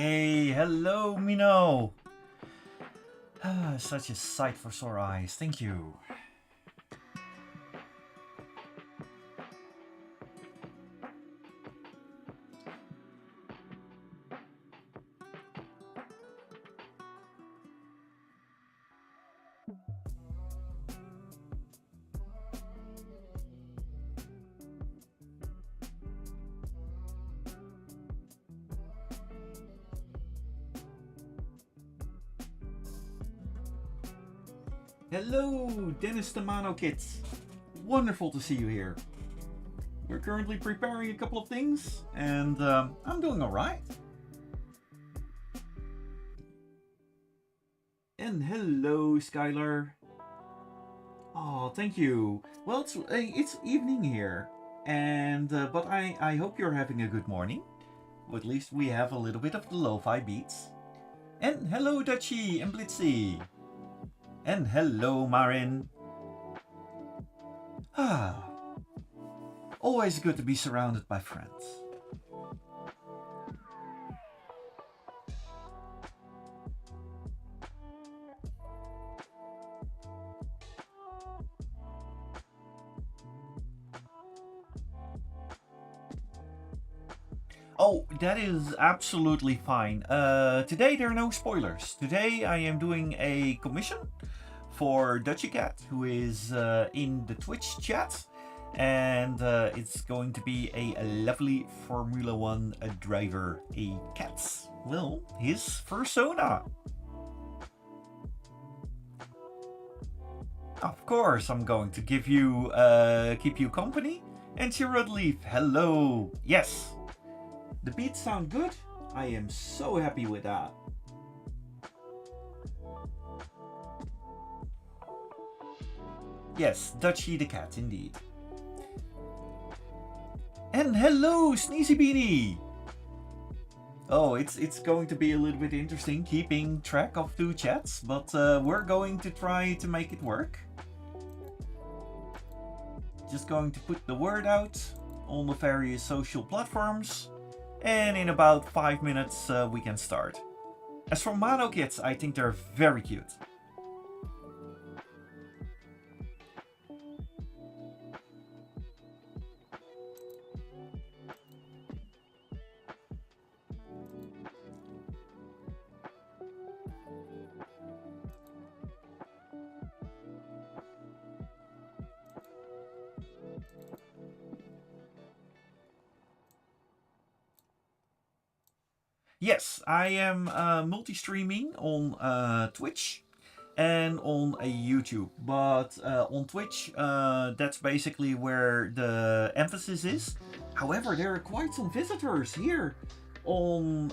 Hey, hello, Mino. Such a sight for sore eyes. Thank you. Hello, Dennis the Mano Kids. Wonderful to see you here. We're currently preparing a couple of things, and I'm doing alright. And hello, Skylar. Oh, thank you. Well, it's evening here, and but I hope you're having a good morning. Or at least we have a little bit of the lo-fi beats. And hello, Dutchy and Blitzy. And hello, Marin. Ah, always good to be surrounded by friends. Oh, that is absolutely fine. Today there are no spoilers. Today I am doing a commission for Dutchy Cat, who is in the Twitch chat, and it's going to be a lovely Formula One driver, a cat. Well, his persona. Of course, I'm going to give you keep you company. And Leaf, hello. Yes, the beats sound good. I am so happy with that. Yes, Dutchy the cat, indeed. And hello, Sneezy Beanie! Oh, it's going to be a little bit interesting keeping track of two chats, but we're going to try to make it work. Just going to put the word out on the various social platforms, and in about 5 minutes we can start. As for Mano Kids, I think they're very cute. Yes, I am multi-streaming on Twitch and on YouTube. But on Twitch, that's basically where the emphasis is. However, there are quite some visitors here on.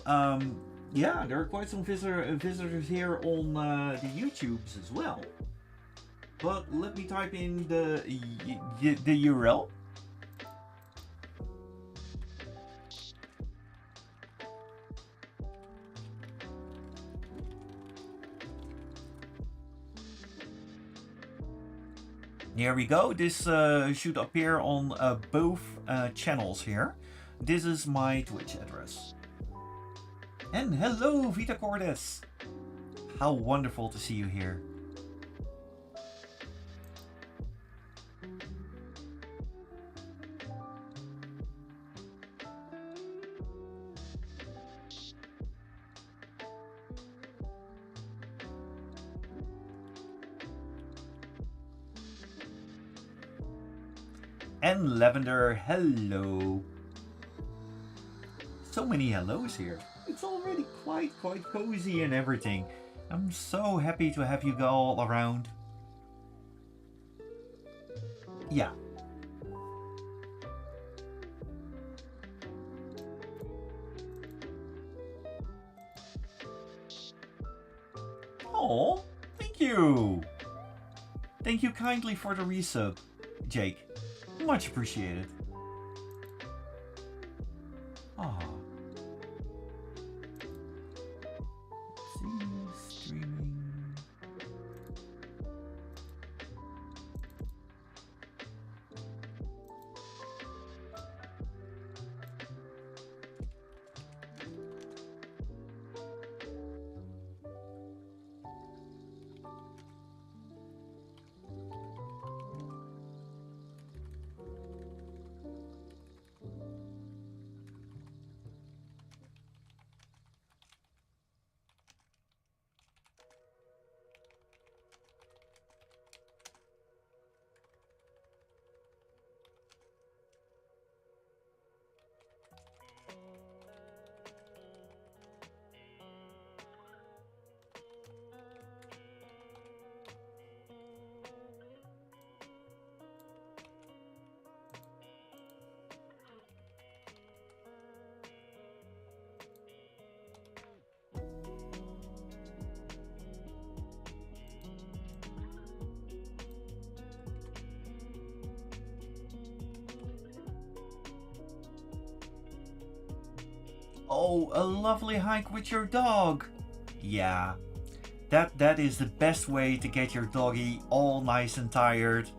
Yeah, there are quite some visitors here on the YouTubes as well. But let me type in the URL. Here we go. This should appear on both channels here. This is my Twitch address. And hello, Vita Cordes. How wonderful to see you here. And Lavender, hello. So many hellos here. It's already quite cozy and everything. I'm so happy to have you all around. Yeah. Oh, thank you. Thank you kindly for the resub, Jake. Much appreciated. Aw. See, streaming. Oh, a lovely hike with your dog. Yeah, that is the best way to get your doggy all nice and tired,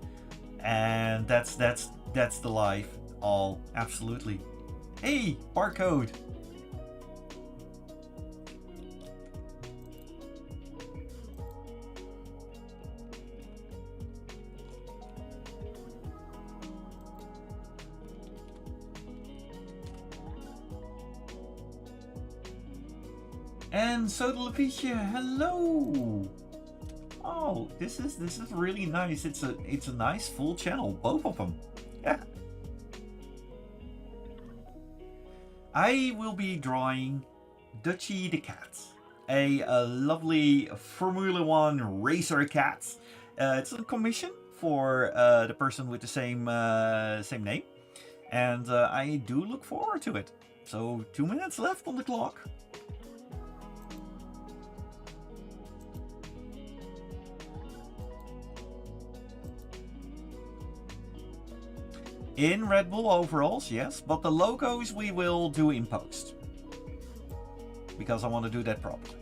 and that's the life. Oh, absolutely. Hey, barcode. And Soda Lavicia, hello. Oh, this is really nice. It's a nice full channel, both of them. Yeah. I will be drawing Dutchie the cat, a lovely Formula One racer cat. It's a commission for the person with the same name, and I do look forward to it. So 2 minutes left on the clock. In Red Bull overalls, yes, but the logos we will do in post. Because I want to do that properly.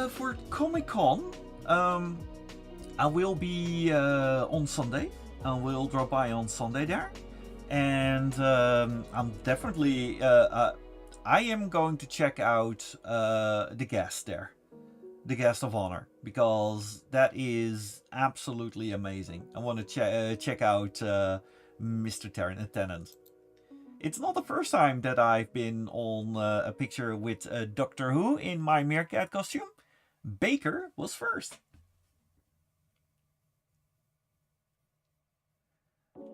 For Comic Con, I will be on Sunday. I will drop by on Sunday there. And I'm definitely I am going to check out the guest there, the guest of honor, because that is absolutely amazing. I want to check out Mr. Tennant. It's not the first time that I've been on a picture with Doctor Who in my meerkat costume. Baker was first.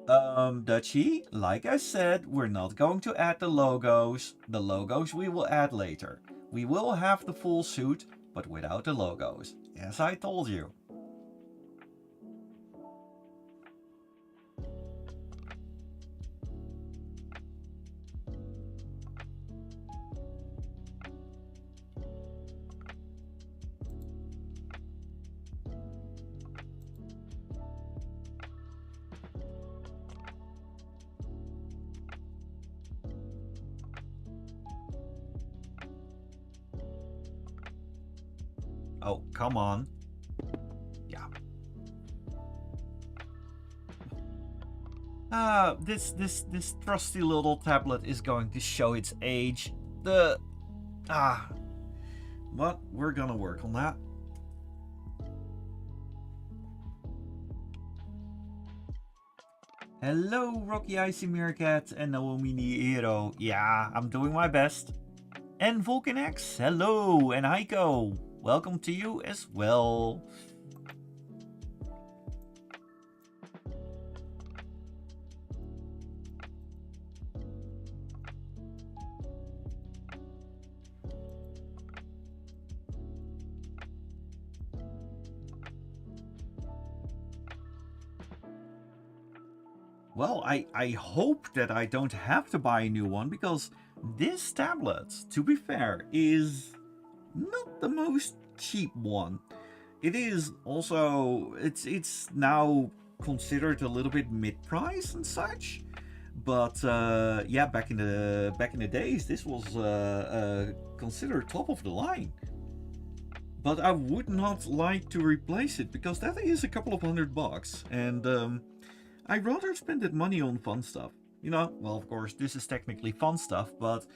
Dutchie, like I said, we're not going to add the logos. The logos we will add later. We will have the full suit, but without the logos. As I told you. Oh, come on. Yeah. This trusty little tablet is going to show its age. But we're gonna work on that. Hello, Rocky Icy Meerkat and Naomi Hero. Yeah, I'm doing my best. And Vulcan X, hello, and Heiko, welcome to you as well. Well, I hope that I don't have to buy a new one, because this tablet, to be fair, is not the most cheap one. It is also it's now considered a little bit mid-price and such. But yeah, back in the days, this was considered top of the line. But I would not like to replace it, because that is a couple of $100, and I'd rather spend that money on fun stuff. You know, well, of course, this is technically fun stuff, but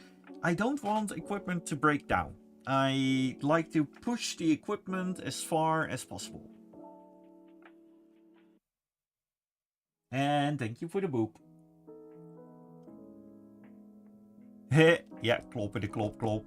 I don't want equipment to break down. I like to push the equipment as far as possible. And thank you for the boop. Heh, ja, kloppity klop klop.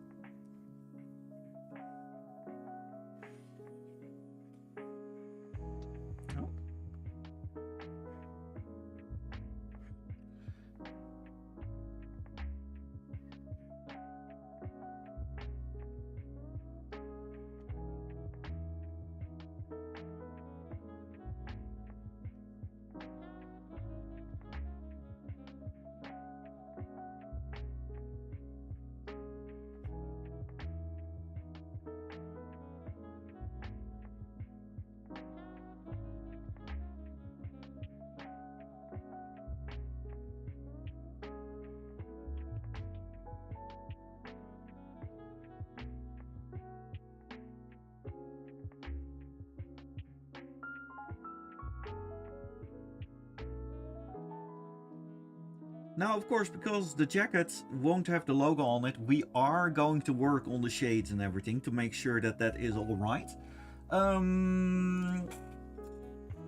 Now, of course, because the jacket won't have the logo on it, we are going to work on the shades and everything to make sure that that is all right.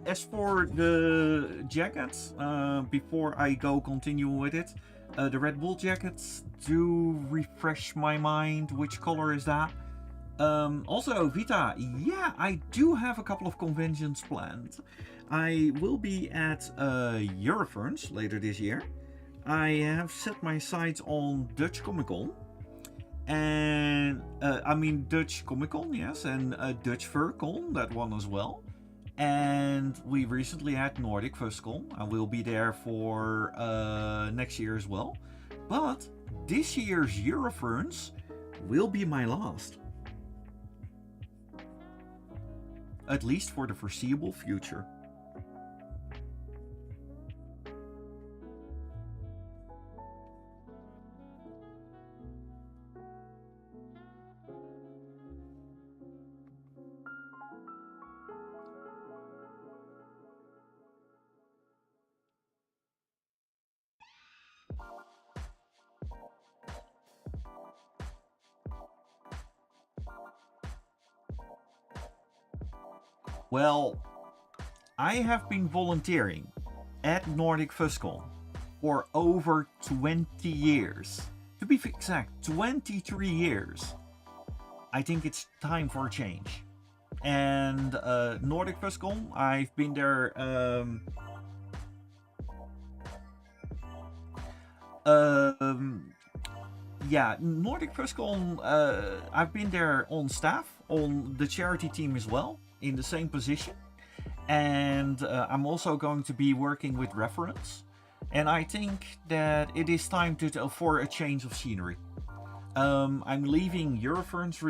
As for the jackets, before I go continue with it, the Red Bull jackets do refresh my mind. Which color is that? Also, Vita, yeah, I do have a couple of conventions planned. I will be at Eurofurence later this year. I have set my sights on Dutch Comic Con. And, I mean Dutch Comic Con, yes, and Dutch Fur Con, that one as well. And we recently had Nordic Fuzzcon. I will be there for next year as well. But this year's Eurofurence will be my last. At least for the foreseeable future. Well, I have been volunteering at Nordic Fuzzcon for over 20 years. To be exact, 23 years. I think it's time for a change. And Nordic Fuzzcon, I've been there yeah, Nordic Fuzzcon, I've been there on staff, on the charity team as well, in the same position. And I'm also going to be working with reference. And I think that it is time for a change of scenery. I'm leaving Eurofurence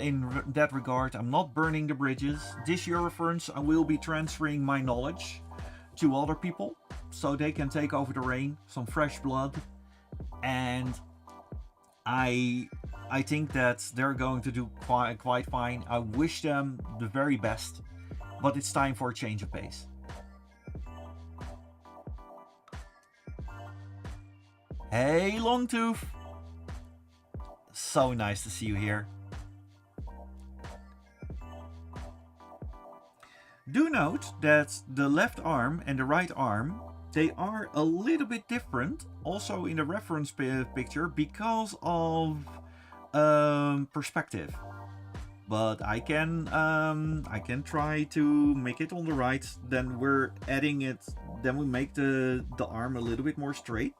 in that regard. I'm not burning the bridges. This Eurofurence, I will be transferring my knowledge to other people so they can take over the reign, some fresh blood. And I think that they're going to do quite fine. I wish them the very best, but it's time for a change of pace. Hey, Longtooth! So nice to see you here. Do note that the left arm and the right arm, they are a little bit different, also in the reference picture, because of perspective. But I can try to make it on the right. Then we're adding it. Then we make the arm a little bit more straight.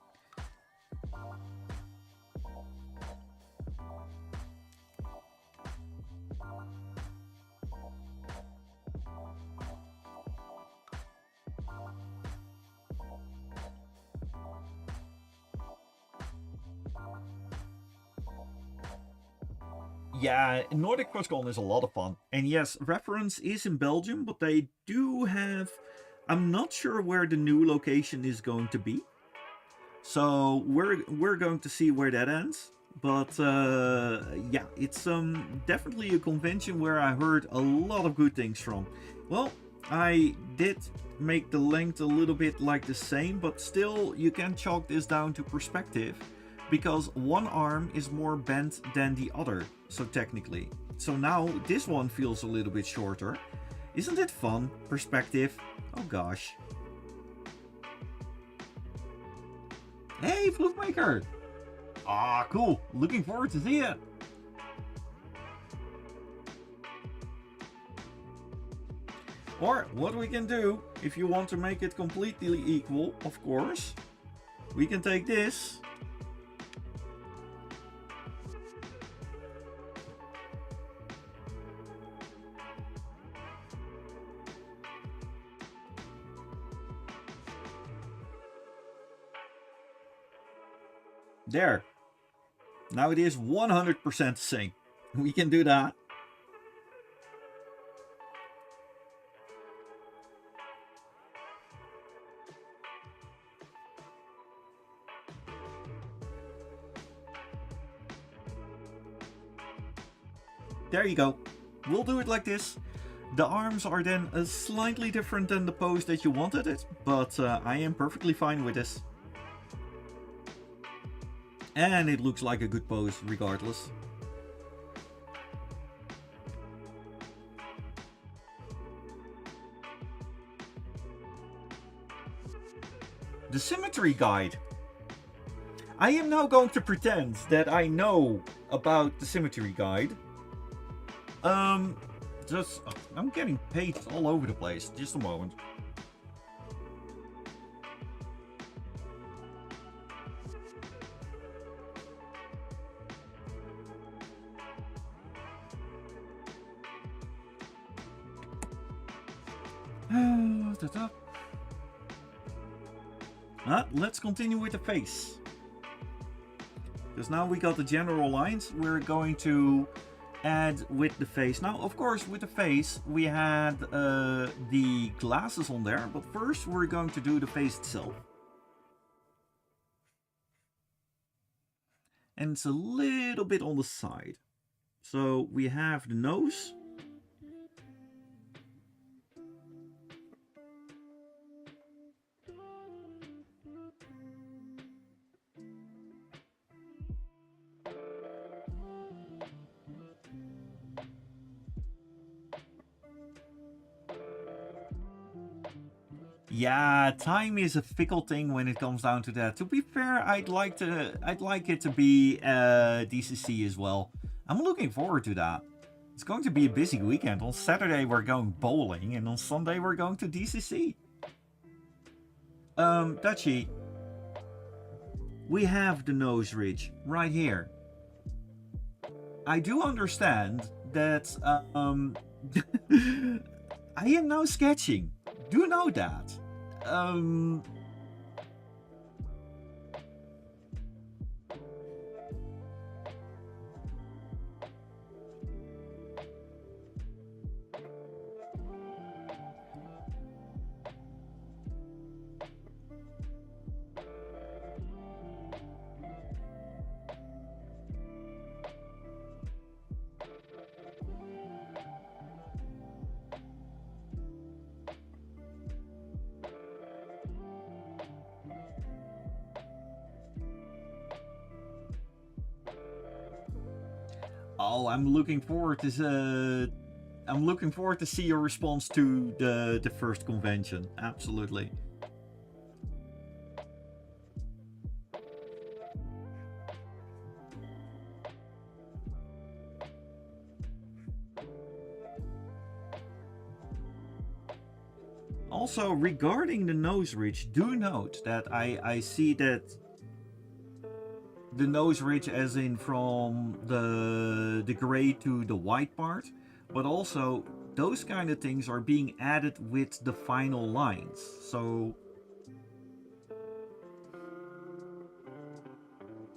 Yeah, Nordic Fuzzcon is a lot of fun. And yes, reference is in Belgium, but they do have... I'm not sure where the new location is going to be. So we're going to see where that ends. But yeah, it's definitely a convention where I heard a lot of good things from. Well, I did make the length a little bit like the same, but still you can chalk this down to perspective. Because one arm is more bent than the other, so technically. So now this one feels a little bit shorter. Isn't it fun? Perspective. Oh gosh. Hey, Flukemaker! Ah, cool. Looking forward to see it. Or what we can do, if you want to make it completely equal, of course, we can take this. There. Now it is 100% the same. We can do that. There you go. We'll do it like this. The arms are then slightly different than the pose that you wanted it, but I am perfectly fine with this. And it looks like a good pose regardless. The symmetry guide. I am now going to pretend that I know about the symmetry guide. Just I'm getting paid all over the place. Just a moment. Let's continue with the face. Because now we got the general lines, we're going to add with the face. Now, of course, with the face, we had the glasses on there, but first we're going to do the face itself. And it's a little bit on the side. So we have the nose. Yeah, time is a fickle thing when it comes down to that. To be fair, I'd like it to be DCC as well. I'm looking forward to that. It's going to be a busy weekend. On Saturday we're going bowling, and on Sunday we're going to DCC. Dutchie, we have the nose ridge right here. I do understand that I am now sketching. Do know that. Oh, I'm looking forward to see your response to the first convention. Absolutely. Also, regarding the nose ridge, do note that I see that the nose ridge as in from the gray to the white part, but also those kind of things are being added with the final lines. So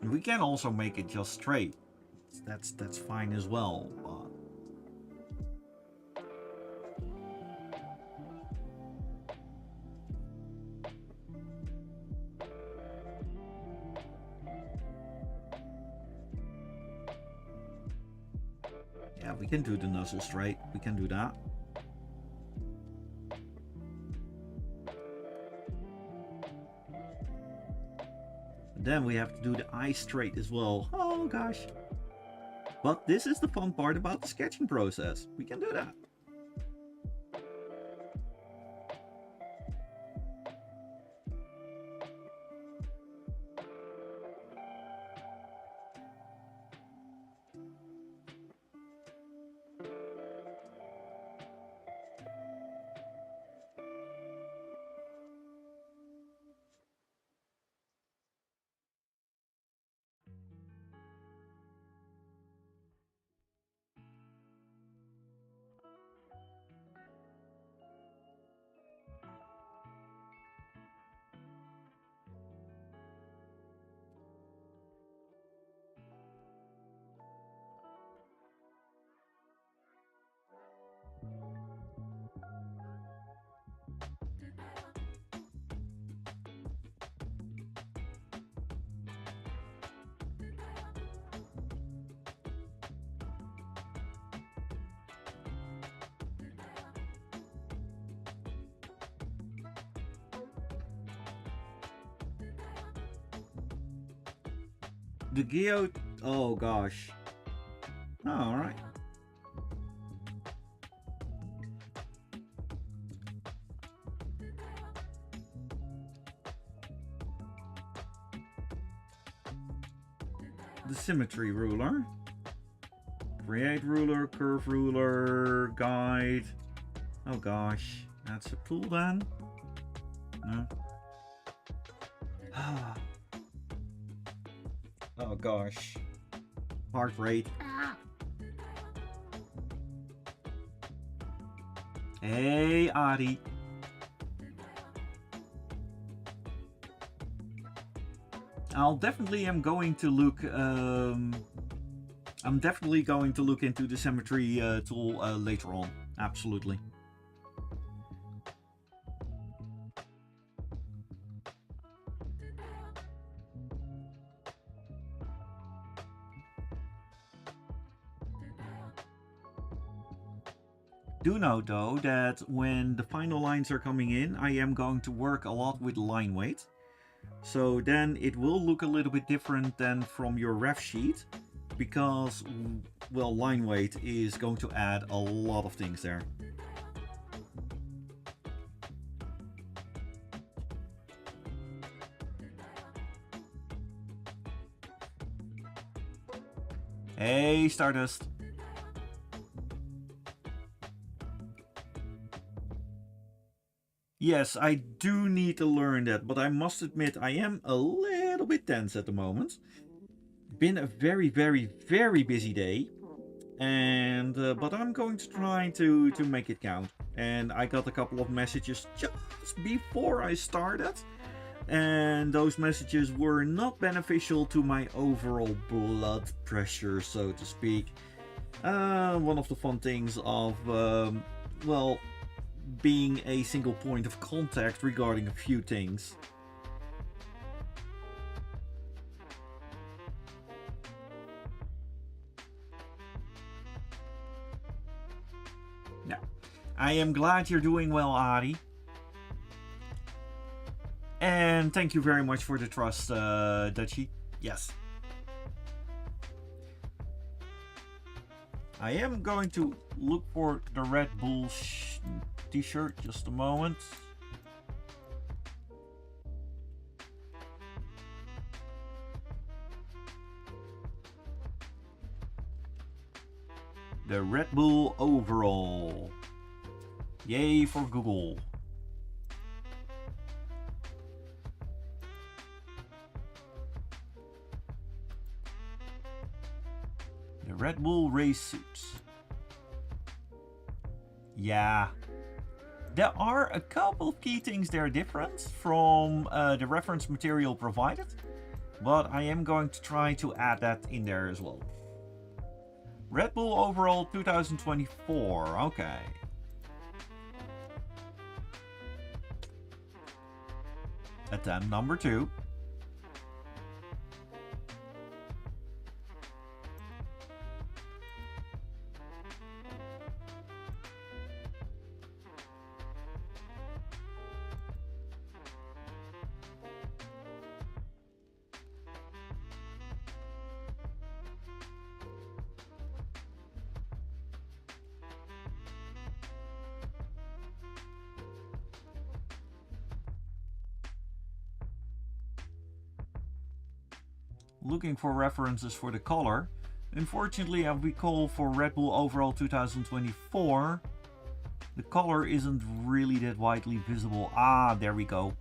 we can also make it just straight. That's fine as well. But yeah, we can do the nozzle straight. We can do that. Then we have to do the eye straight as well. Oh gosh. But this is the fun part about the sketching process. We can do that. The geo... Oh gosh. Oh, alright. The symmetry ruler. Create ruler, curve ruler, guide. Oh gosh. That's a tool then? No. Oh gosh. Heart rate. Hey, Adi. I'll definitely am going to look. I'm definitely going to look into the symmetry tool later on. Absolutely. Do note though that when the final lines are coming in, I am going to work a lot with line weight. So then it will look a little bit different than from your ref sheet, because, well, line weight is going to add a lot of things there. Hey, Stardust. Yes, I do need to learn that, but I must admit I am a little bit tense at the moment. Been a very, very, very busy day, and but I'm going to try to make it count. And I got a couple of messages just before I started, and those messages were not beneficial to my overall blood pressure, so to speak. One of the fun things of, well, being a single point of contact regarding a few things. Yeah, I am glad you're doing well, Adi. And thank you very much for the trust, Dutchie. Yes. I am going to look for the Red Bull t-shirt, just a moment. The Red Bull overall. Yay for Google. The Red Bull race suits. Yeah. There are a couple of key things that are different from the reference material provided, but I am going to try to add that in there as well. Red Bull overall 2024, okay. Attempt number 2. Looking for references for the color. Unfortunately, as we call for Red Bull overall 2024, the color isn't really that widely visible. Ah, there we go.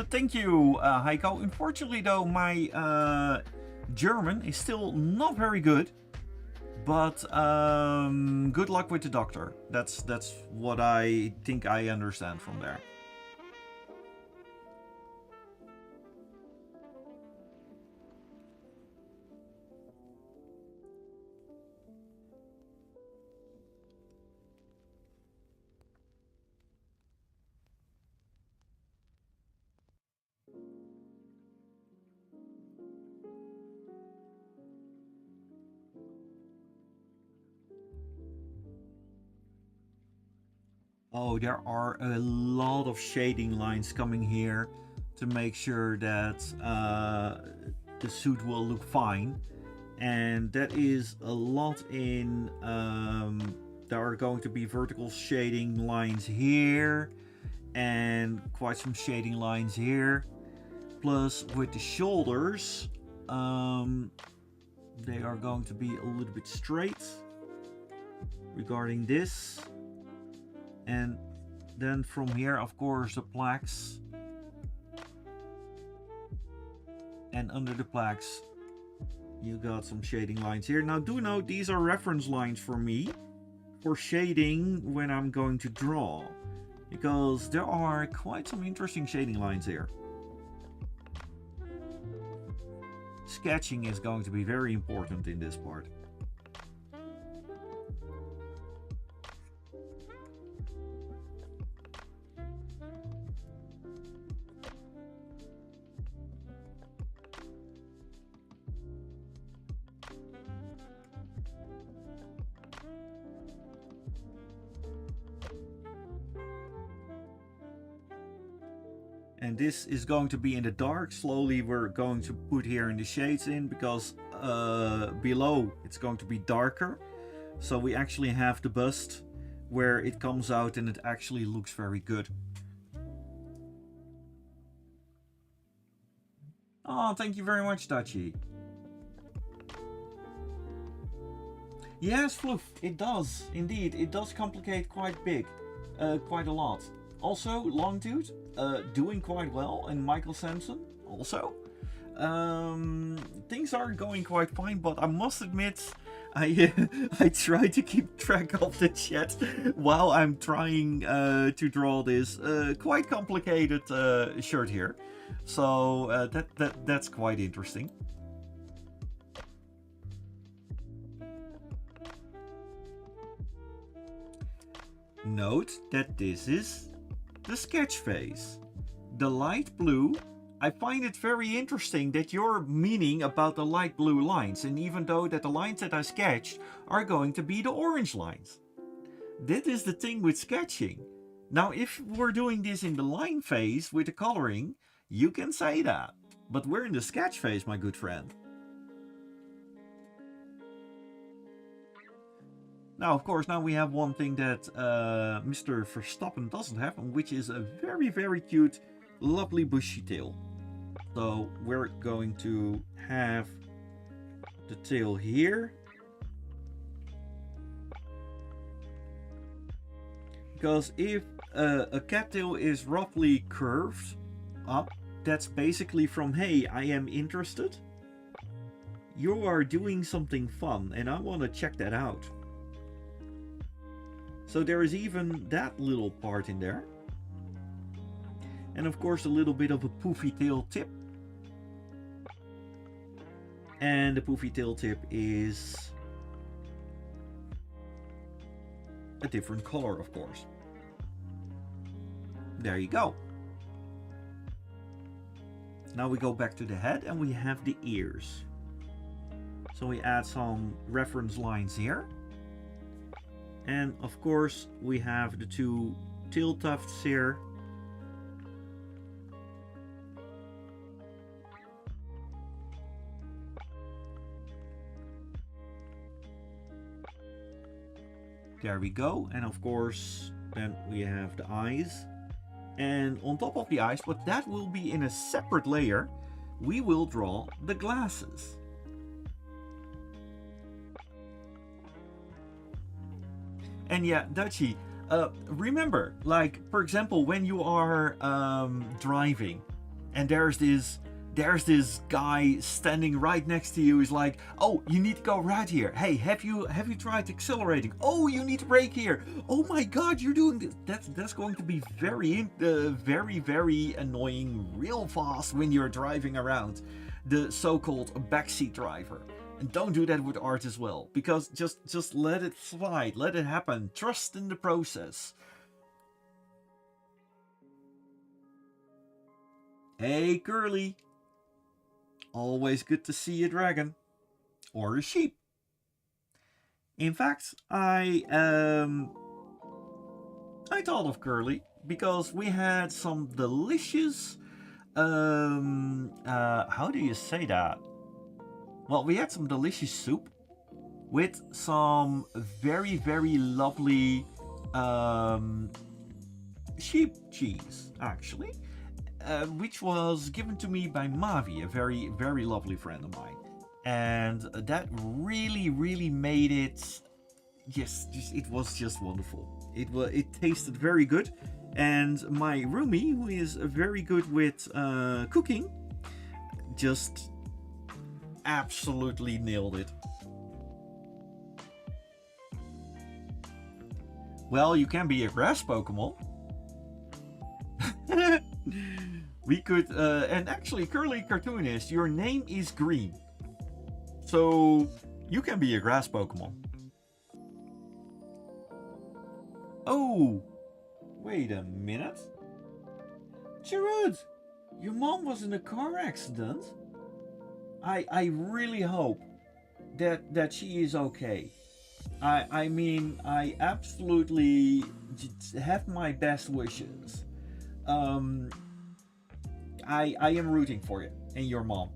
Thank you, Heiko. Unfortunately, though, my German is still not very good. But good luck with the doctor. That's what I think I understand from there. Oh, there are a lot of shading lines coming here to make sure that the suit will look fine. And that is a lot in... there are going to be vertical shading lines here and quite some shading lines here. Plus with the shoulders, they are going to be a little bit straight regarding this. And then from here, of course, the plaques. And under the plaques, you got some shading lines here. Now do note, these are reference lines for me for shading when I'm going to draw, because there are quite some interesting shading lines here. Sketching is going to be very important in this part. And this is going to be in the dark. Slowly we're going to put here in the shades in, because below it's going to be darker. So we actually have the bust where it comes out and it actually looks very good. Oh, thank you very much, Dachi. Yes, Floof, it does. Indeed, it does complicate quite a lot. Also, Longtooth, doing quite well, and Michael Sampson also. Things are going quite fine, but I must admit, I try to keep track of the chat while I'm trying to draw this quite complicated shirt here. So that's quite interesting. Note that this is the sketch phase. The light blue, I find it very interesting that you're meaning about the light blue lines, and even though that the lines that I sketched are going to be the orange lines. That is the thing with sketching. Now if we're doing this in the line phase with the coloring, you can say that. But we're in the sketch phase, my good friend. Now, of course, now we have one thing that Mr. Verstappen doesn't have, which is a very, very cute, lovely bushy tail. So we're going to have the tail here. Because if a cattail is roughly curved up, that's basically from, hey, I am interested. You are doing something fun, and I want to check that out. So there is even that little part in there. And of course a little bit of a poofy tail tip. And the poofy tail tip is a different color, of course. There you go. Now we go back to the head and we have the ears. So we add some reference lines here. And of course we have the two tail tufts here. There we go. And of course then we have the eyes. And on top of the eyes, but that will be in a separate layer, we will draw the glasses. And yeah, Dachi, remember, like, for example, when you are driving and there's this guy standing right next to you, is like, oh, you need to go right here. Hey, have you tried accelerating? Oh, you need to brake here. Oh my god, you're doing this. That's going to be very very annoying real fast when you're driving around, the so-called backseat driver. And don't do that with art as well, because just let it slide, let it happen. Trust in the process. Hey, Curly. Always good to see a dragon. Or a sheep. In fact, I I thought of Curly because we had some delicious. How do you say that? Well, we had some delicious soup with some very lovely um, sheep cheese, actually, which was given to me by Mavi, a very lovely friend of mine, and that really made it. Yes, it was just wonderful. It tasted very good, and my roomie, who is very good with cooking, just absolutely nailed it. Well, you can be a grass Pokemon. We could, and actually, Curly Cartoonist, your name is green. So, you can be a grass Pokemon. Oh, wait a minute. Chirrut, your mom was in a car accident? I really hope that she is okay. I mean, I absolutely have my best wishes. Um, I am rooting for you and your mom.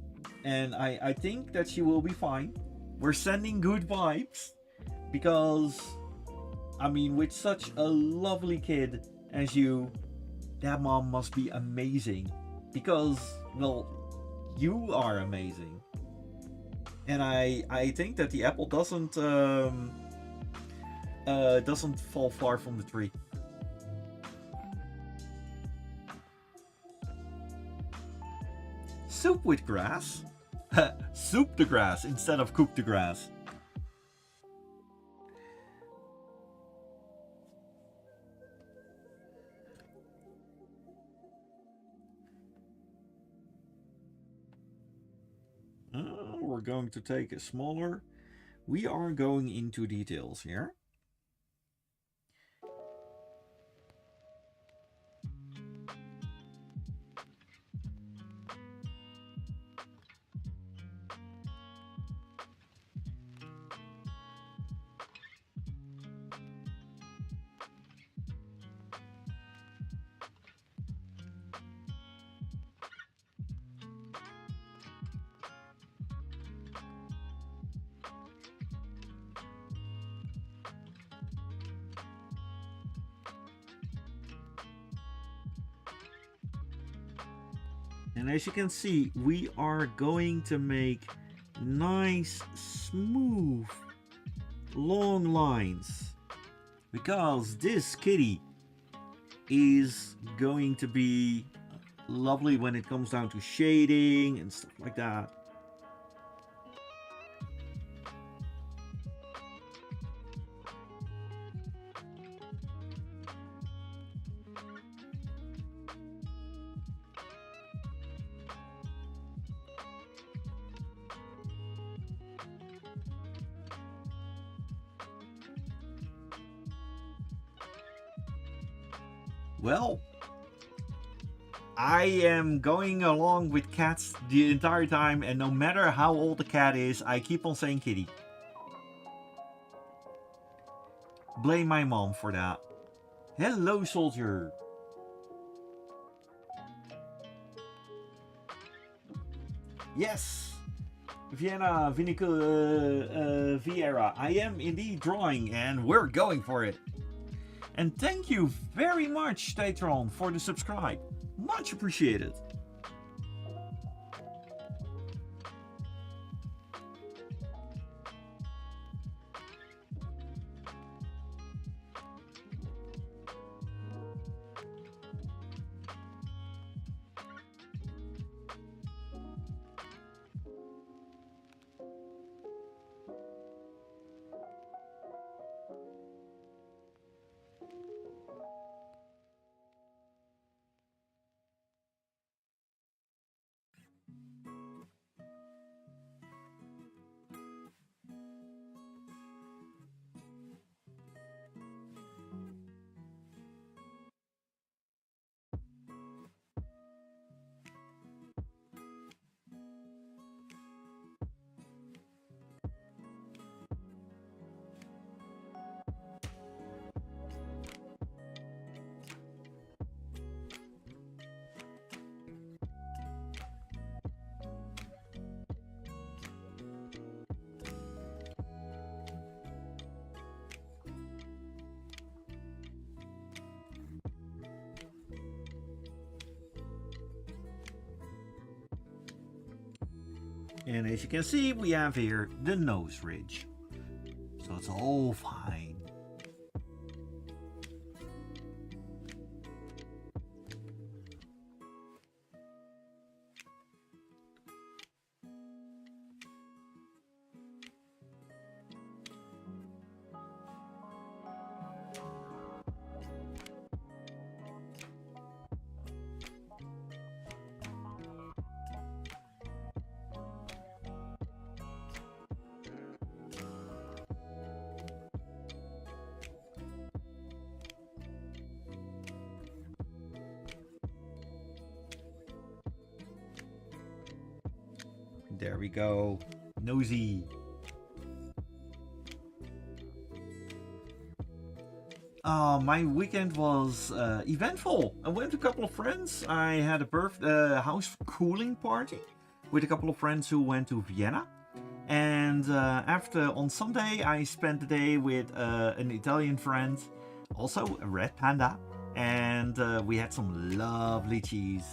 And I think that she will be fine. We're sending good vibes because, I mean, with such a lovely kid as you, that mom must be amazing. Because, well, you are amazing. And I think that the apple doesn't fall far from the tree. Soup with grass? Soup the grass instead of cook the grass. We're going to take a smaller. We are going into details here. And as you can see, we are going to make nice, smooth, long lines. Because this kitty is going to be lovely when it comes down to shading and stuff like that. Well, I am going along with cats the entire time, and no matter how old the cat is, I keep on saying kitty. Blame my mom for that. Hello, soldier. Yes, Vienna Vinica Vieira. I am indeed drawing, and we're going for it. And thank you very much, Tatron, for the subscribe. Much appreciated. And as you can see, we have here the nose ridge. So it's all fine. There we go. Nosy. My weekend was eventful. I went to a couple of friends. I had a house cooling party with a couple of friends who went to Vienna. And on Sunday, I spent the day with an Italian friend, also a red panda. And we had some lovely cheese.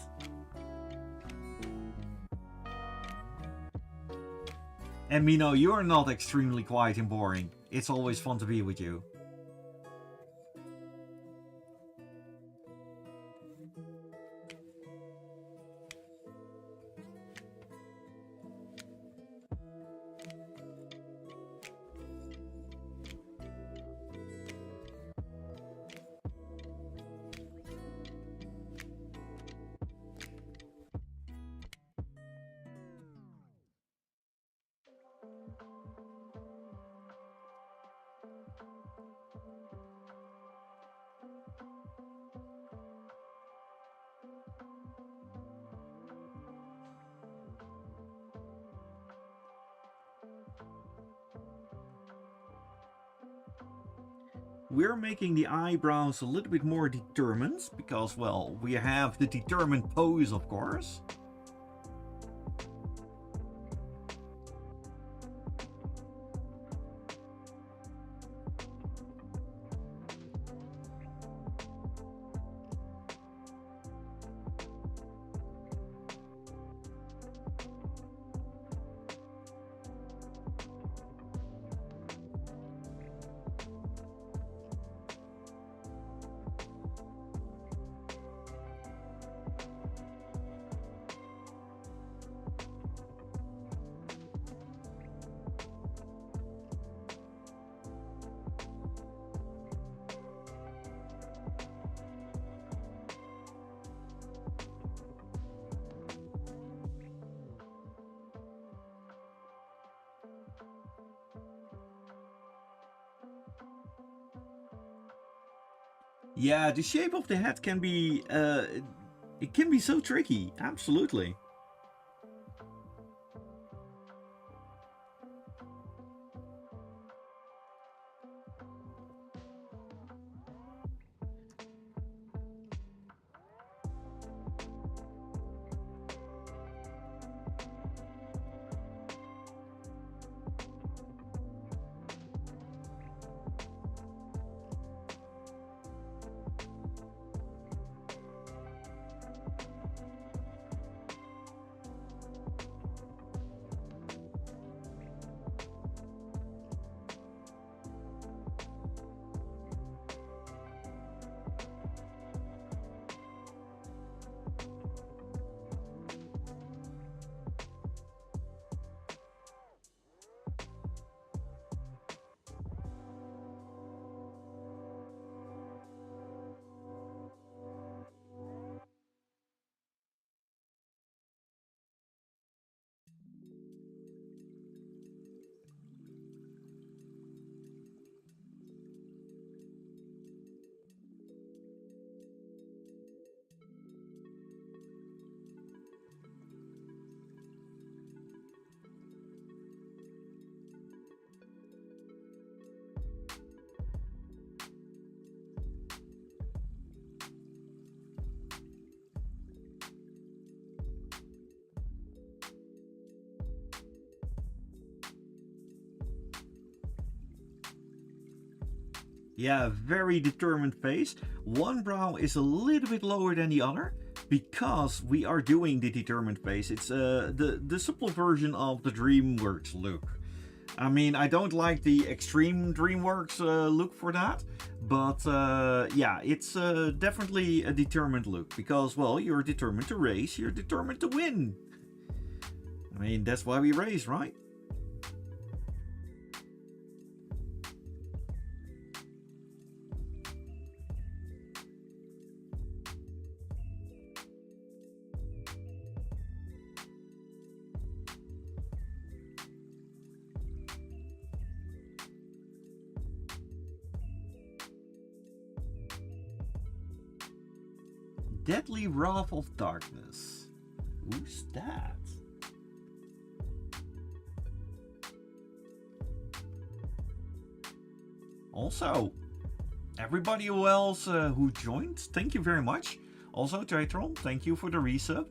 And Mino, you are not extremely quiet and boring. It's always fun to be with you. We're making the eyebrows a little bit more determined because, well, we have the determined pose, of course. Yeah, the shape of the head can be, it can be so tricky, absolutely. Yeah, very determined face. One brow is a little bit lower than the other because we are doing the determined face. It's the simple version of the DreamWorks look. I mean, I don't like the extreme DreamWorks look for that, but yeah, it's definitely a determined look because, well, you're determined to race, you're determined to win. I mean, that's why we race, right? Deadly Wrath of Darkness. Who's that? Also, everybody else who joined, thank you very much. Also, Tritron, thank you for the resub.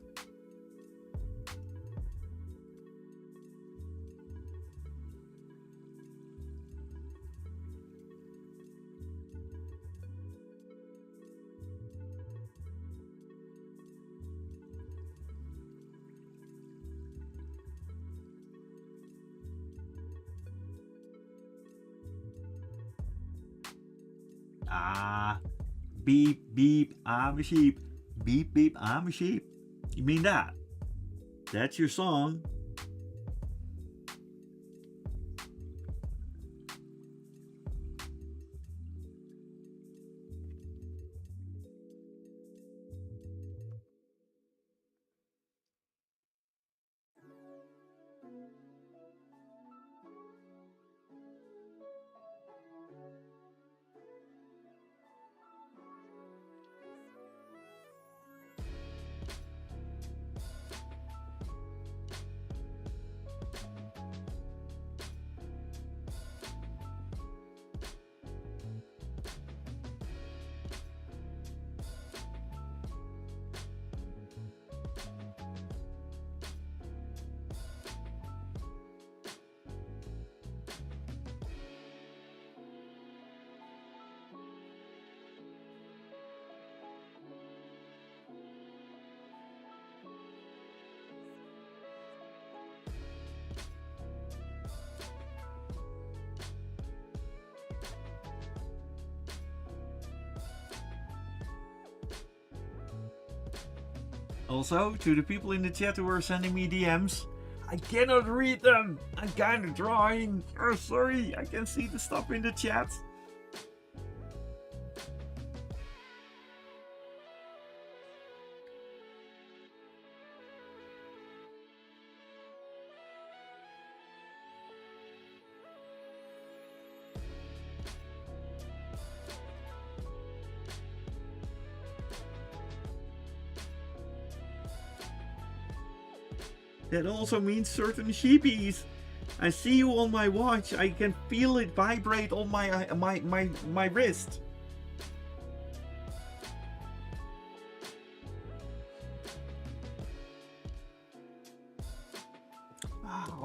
Ah, beep beep, I'm a sheep. Beep beep, I'm a sheep. You mean that? That's your song. Also, to the people in the chat who are sending me DMs, I cannot read them. I'm kind of drawing. Oh, sorry, I can see the stuff in the chat. That also means certain sheepies. I see you on my watch. I can feel it vibrate on my wrist.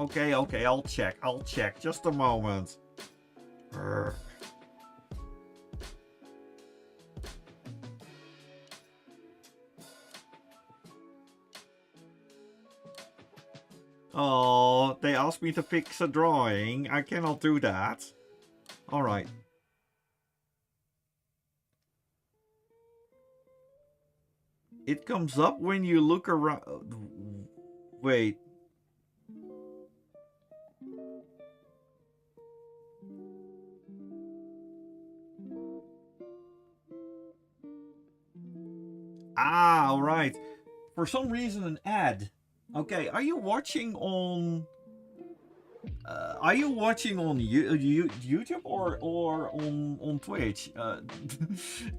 Okay, I'll check. Just a moment. Urgh. Oh, they asked me to fix a drawing. I cannot do that. Alright. It comes up when you look around. Wait. Ah, alright. For some reason, an ad. Okay, are you watching on... are you watching on YouTube or on Twitch?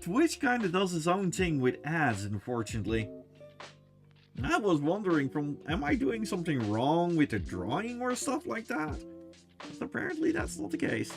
Twitch kind of does its own thing with ads, unfortunately. I was wondering am I doing something wrong with the drawing or stuff like that? But apparently that's not the case.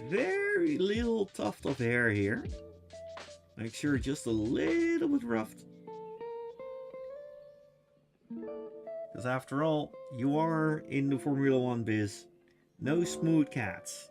Very little tuft of hair here. Make sure just a little bit roughed. Because after all, you are in the Formula One biz. No smooth cats.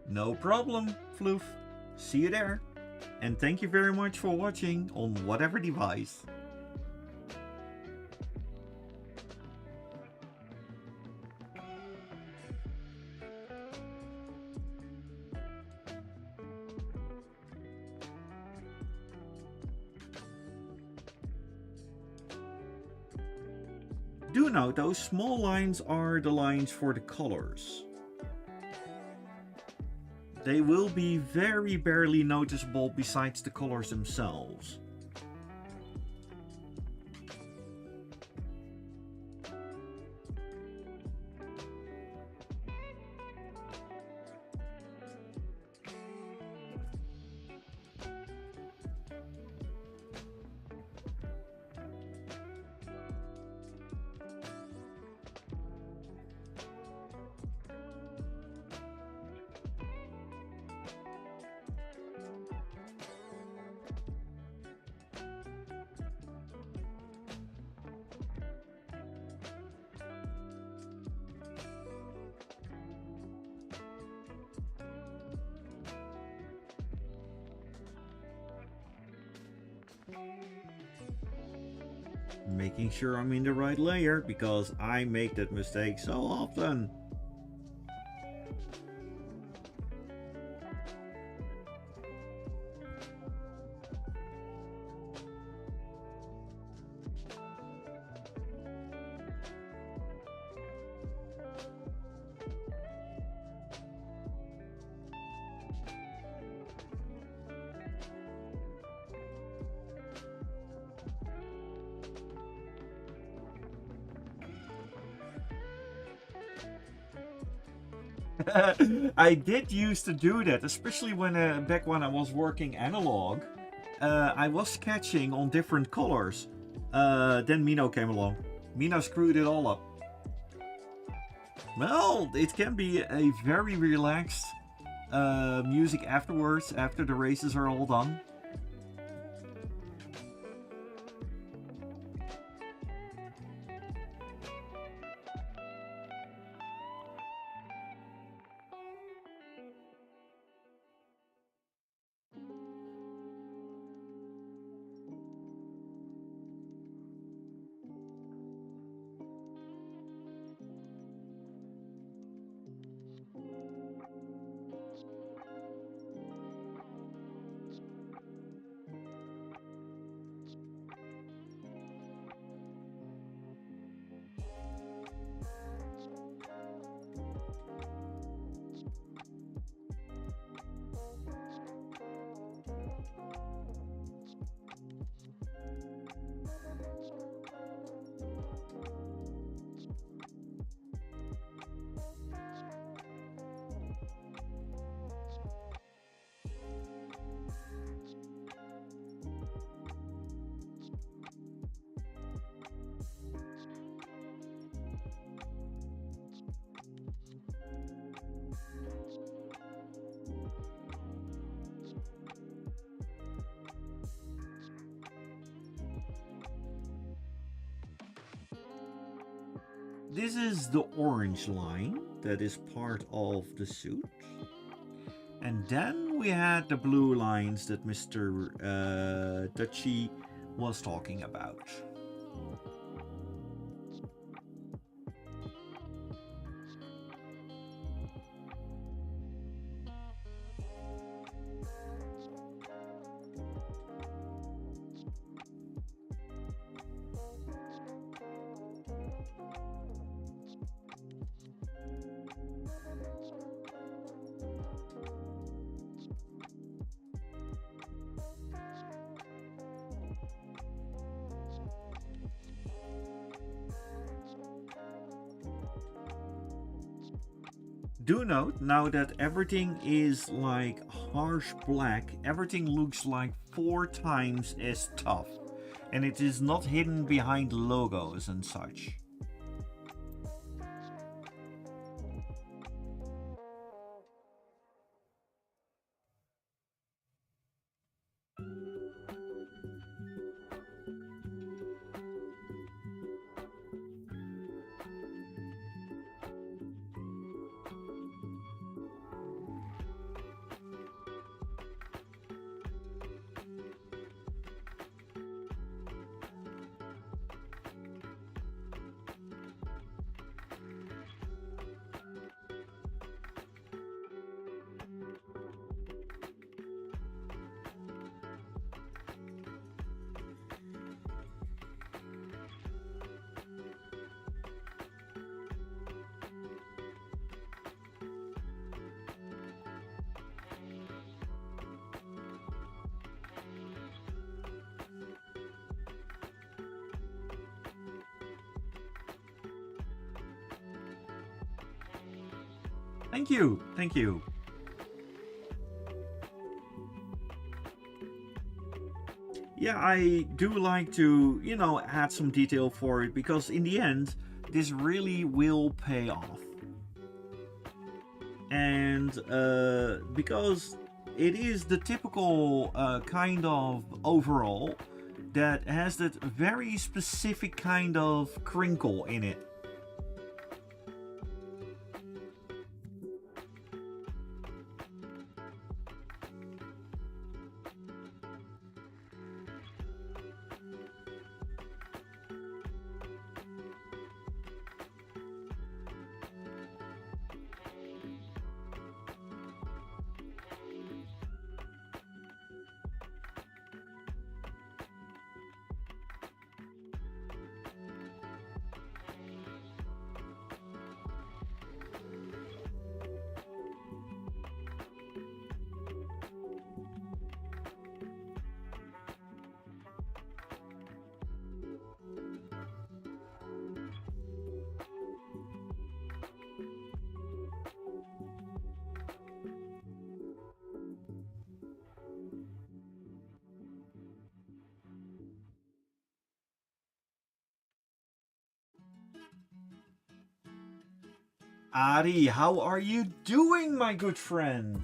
No problem, Floof. See you there. And thank you very much for watching on whatever device. Do note those small lines are the lines for the colors. They will be very barely noticeable besides the colors themselves. Making sure I'm in the right layer because I make that mistake so often. I did used to do that, especially when back when I was working analog. I was sketching on different colors. Then Mino came along. Mino screwed it all up. Well, it can be a very relaxed music afterwards, after the races are all done. this is the orange line that is part of the suit. And then we had the blue lines that Mr. Dutchy was talking about. Do note now that everything is like harsh black, everything looks like 4 times as tough, and it is not hidden behind logos and such. Thank you, thank you. Yeah, I do like to, add some detail for it because in the end, this really will pay off. And because it is the typical kind of overall that has that very specific kind of crinkle in it. Ari, how are you doing, my good friend?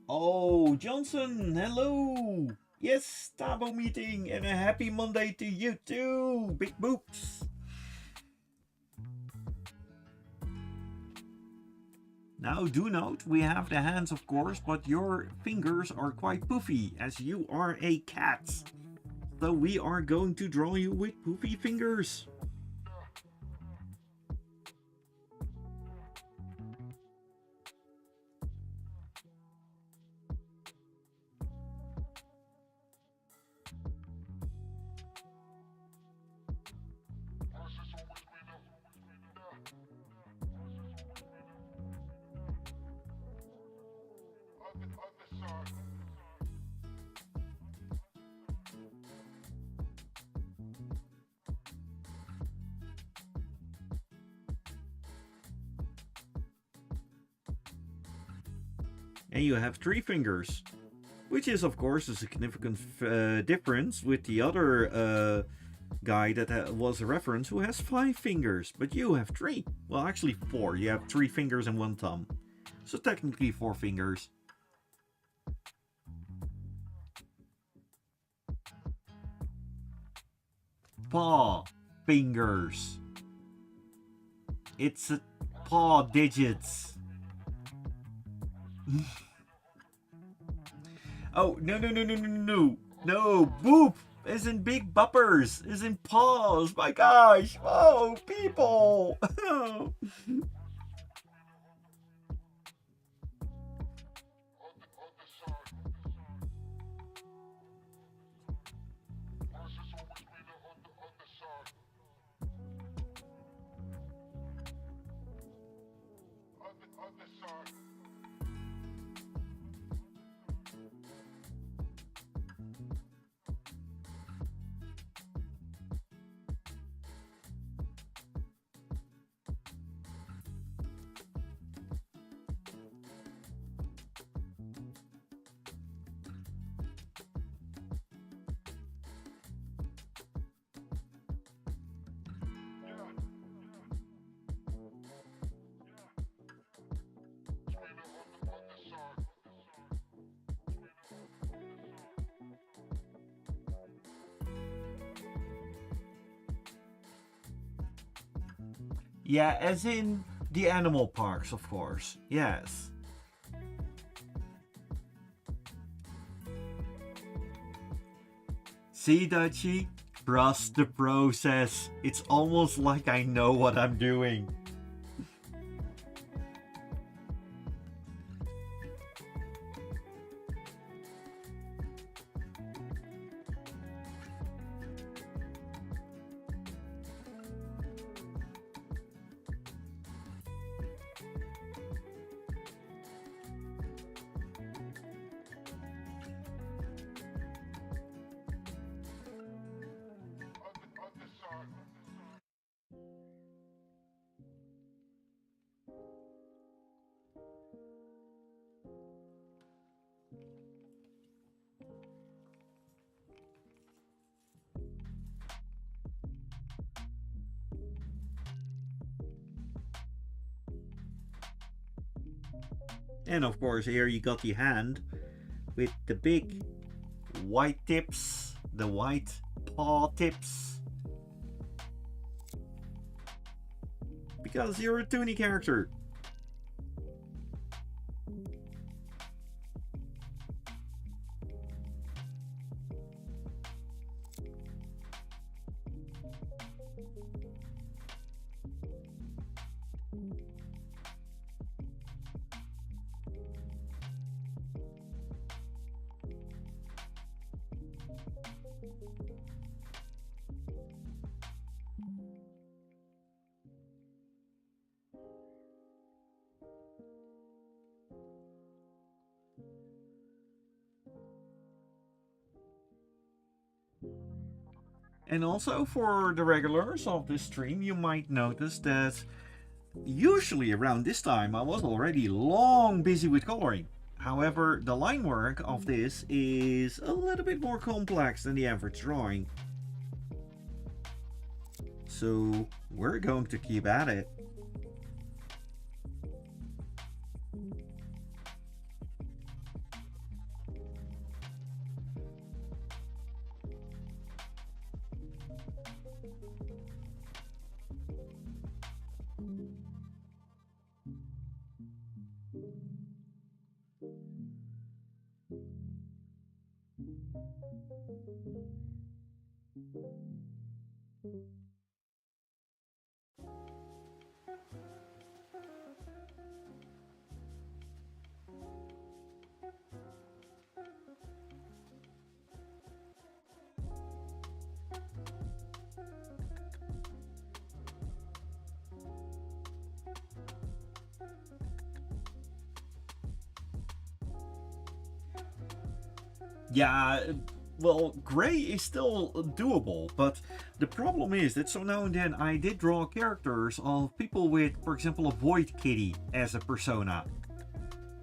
Oh, Johnson, hello. Yes, Tabo meeting and a happy Monday to you too. Big boops. Now, do note, we have the hands, of course, but your fingers are quite poofy, as you are a cat. So we are going to draw you with poofy fingers. And you have 3 fingers, which is of course a significant difference with the other guy that was a reference who has 5 fingers, but you have 3. Well, actually 4. You have 3 fingers and 1 thumb, so technically 4 fingers. Paw fingers. It's a paw digits. Oh, no, no, no, no, no, no. No, boop is in big buppers, is in paws. My gosh. Oh, people. Yeah, as in the animal parks, of course. Yes. See, Dutchie? Trust the process. It's almost like I know what I'm doing. And of course, here you got the hand with the big white tips, the white paw tips. Because you're a Toonie character. And also for the regulars of this stream, you might notice that usually around this time I was already long busy with coloring. However, the line work of this is a little bit more complex than the average drawing. So we're going to keep at it. Yeah, well, gray is still doable, but the problem is that so now and then I did draw characters of people with, for example, a void kitty as a persona.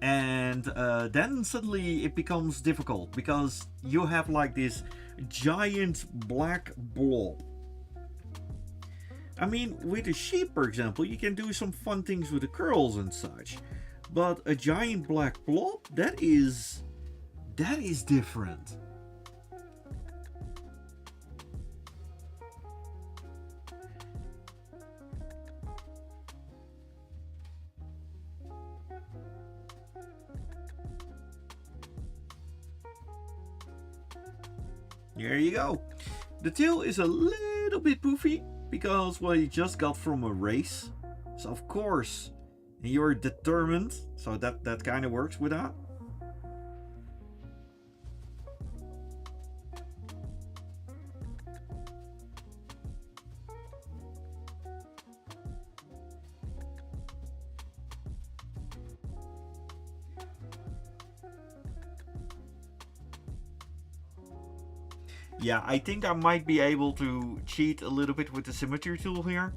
And then suddenly it becomes difficult because you have like this giant black blob. I mean, with a sheep, for example, you can do some fun things with the curls and such. But a giant black blob, that is different. There you go. The tail is a little bit poofy because well, you just got from a race. So of course, you're determined. So that kind of works with that. Yeah, I think I might be able to cheat a little bit with the symmetry tool here.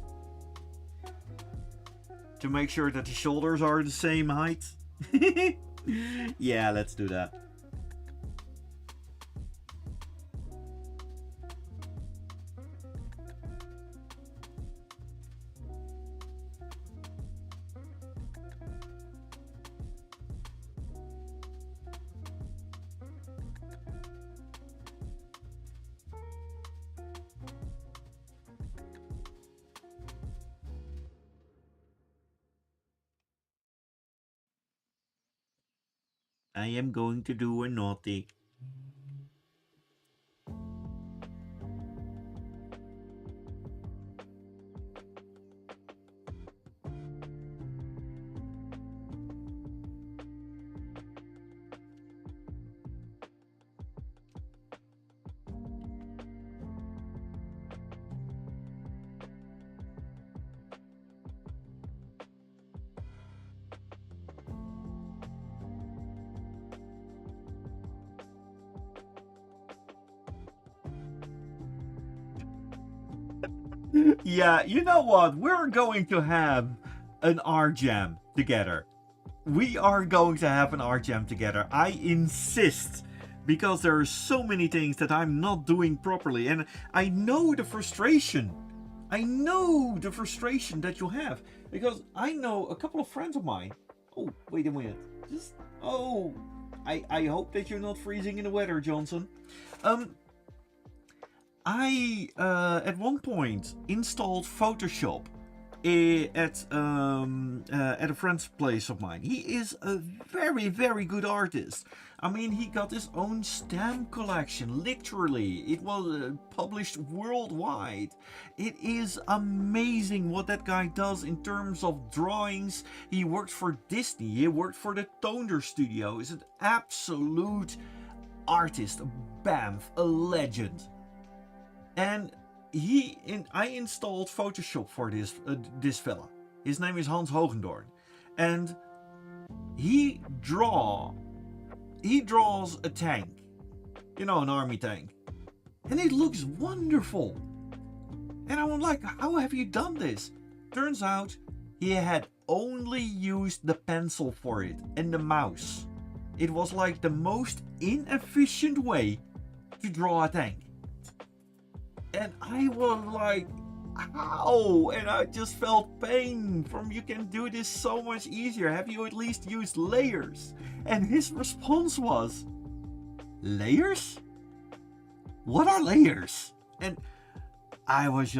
To make sure that the shoulders are the same height. Yeah, let's do that. I am going to do a naughty. Yeah, you know what? We're going to have an art jam together. We are going to have an art jam together. I insist. Because there are so many things that I'm not doing properly. And I know the frustration. I know the frustration that you have. Because I know a couple of friends of mine. Oh, wait a minute. Just. Oh. I hope that you're not freezing in the weather, Johnson. I at one point installed Photoshop at a friend's place of mine. He is a very good artist. I mean, he got his own stamp collection. Literally, it was published worldwide. It is amazing what that guy does in terms of drawings. He worked for Disney. He worked for the Toner Studio. He's an absolute artist, a bamf, a legend. And I installed Photoshop for this fella. His name is Hans Hogendoorn, and he draws a tank, you know, an army tank, and it looks wonderful. And I'm like, how have you done this? Turns out he had only used the pencil for it and the mouse. It was like the most inefficient way to draw a tank. And I was like, how? And I just felt pain from you can do this so much easier. Have you at least used layers? And his response was, layers? What are layers? And I was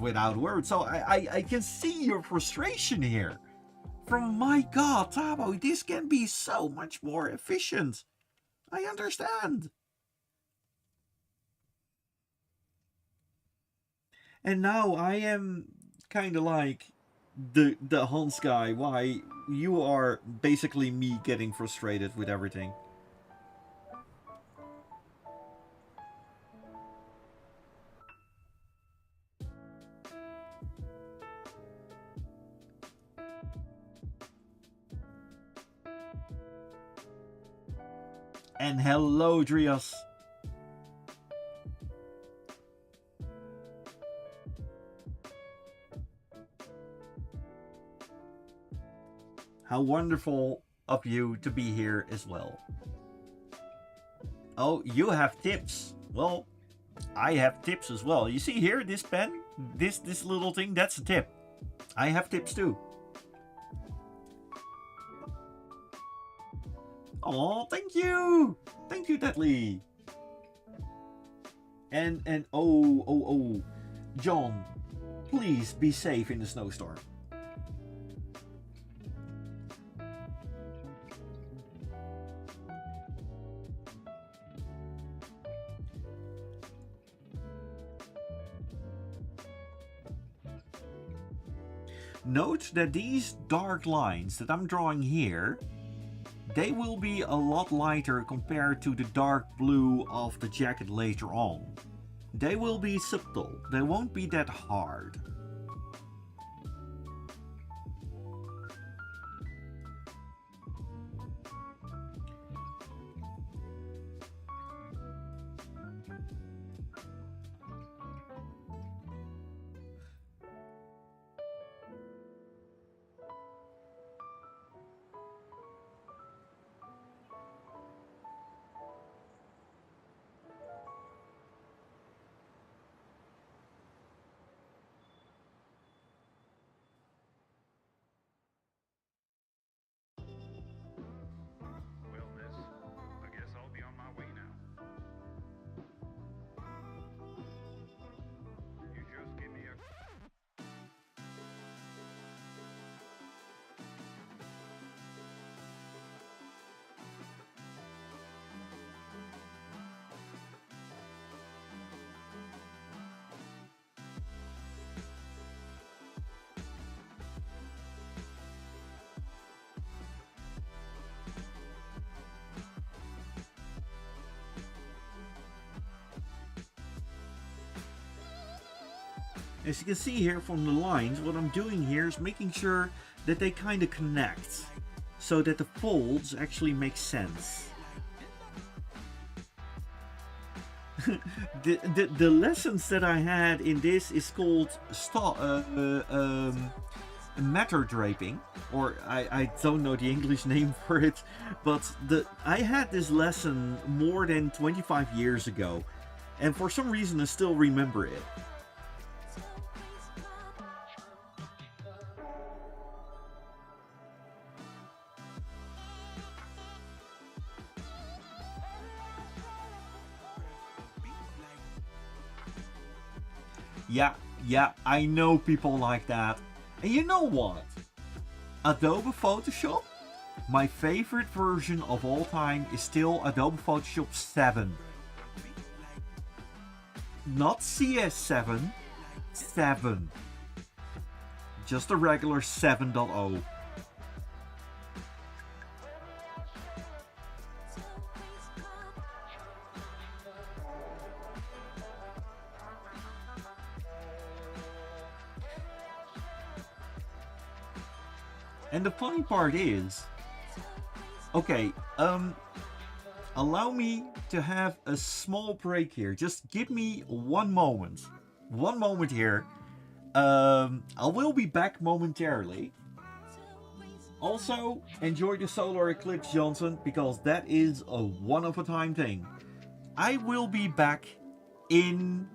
without words. So I can see your frustration here. From my God, Tabo, this can be so much more efficient. I understand. And now I am kind of like the Hans guy. Why you are basically me getting frustrated with everything. And hello, Drios. How wonderful of you to be here as well. Oh, you have tips. Well, I have tips as well. You see here, this pen, this little thing, that's a tip. I have tips too. Oh, thank you, Deadly. And oh, John, please be safe in the snowstorm. Note that these dark lines that I'm drawing here, they will be a lot lighter compared to the dark blue of the jacket later on. They will be subtle, they won't be that hard. Well, miss, I guess I'll be on my way now. You just give me a As you can see here from the lines, what I'm doing here is making sure that they kind of connect, so that the folds actually make sense. the lessons that I had in this is called matter draping, or I don't know the English name for it, but I had this lesson more than 25 years ago, and for some reason I still remember it. Yeah, yeah, I know people like that. And you know what? Adobe Photoshop? My favorite version of all time is still Adobe Photoshop 7. Not CS7, 7. Just a regular 7.0. And the funny part is, okay, allow me to have a small break here. Just give me one moment. One moment here. I will be back momentarily. Also, enjoy the solar eclipse, Johnson, because that is a one of a time thing. I will be back in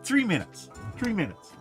3 minutes. 3 minutes.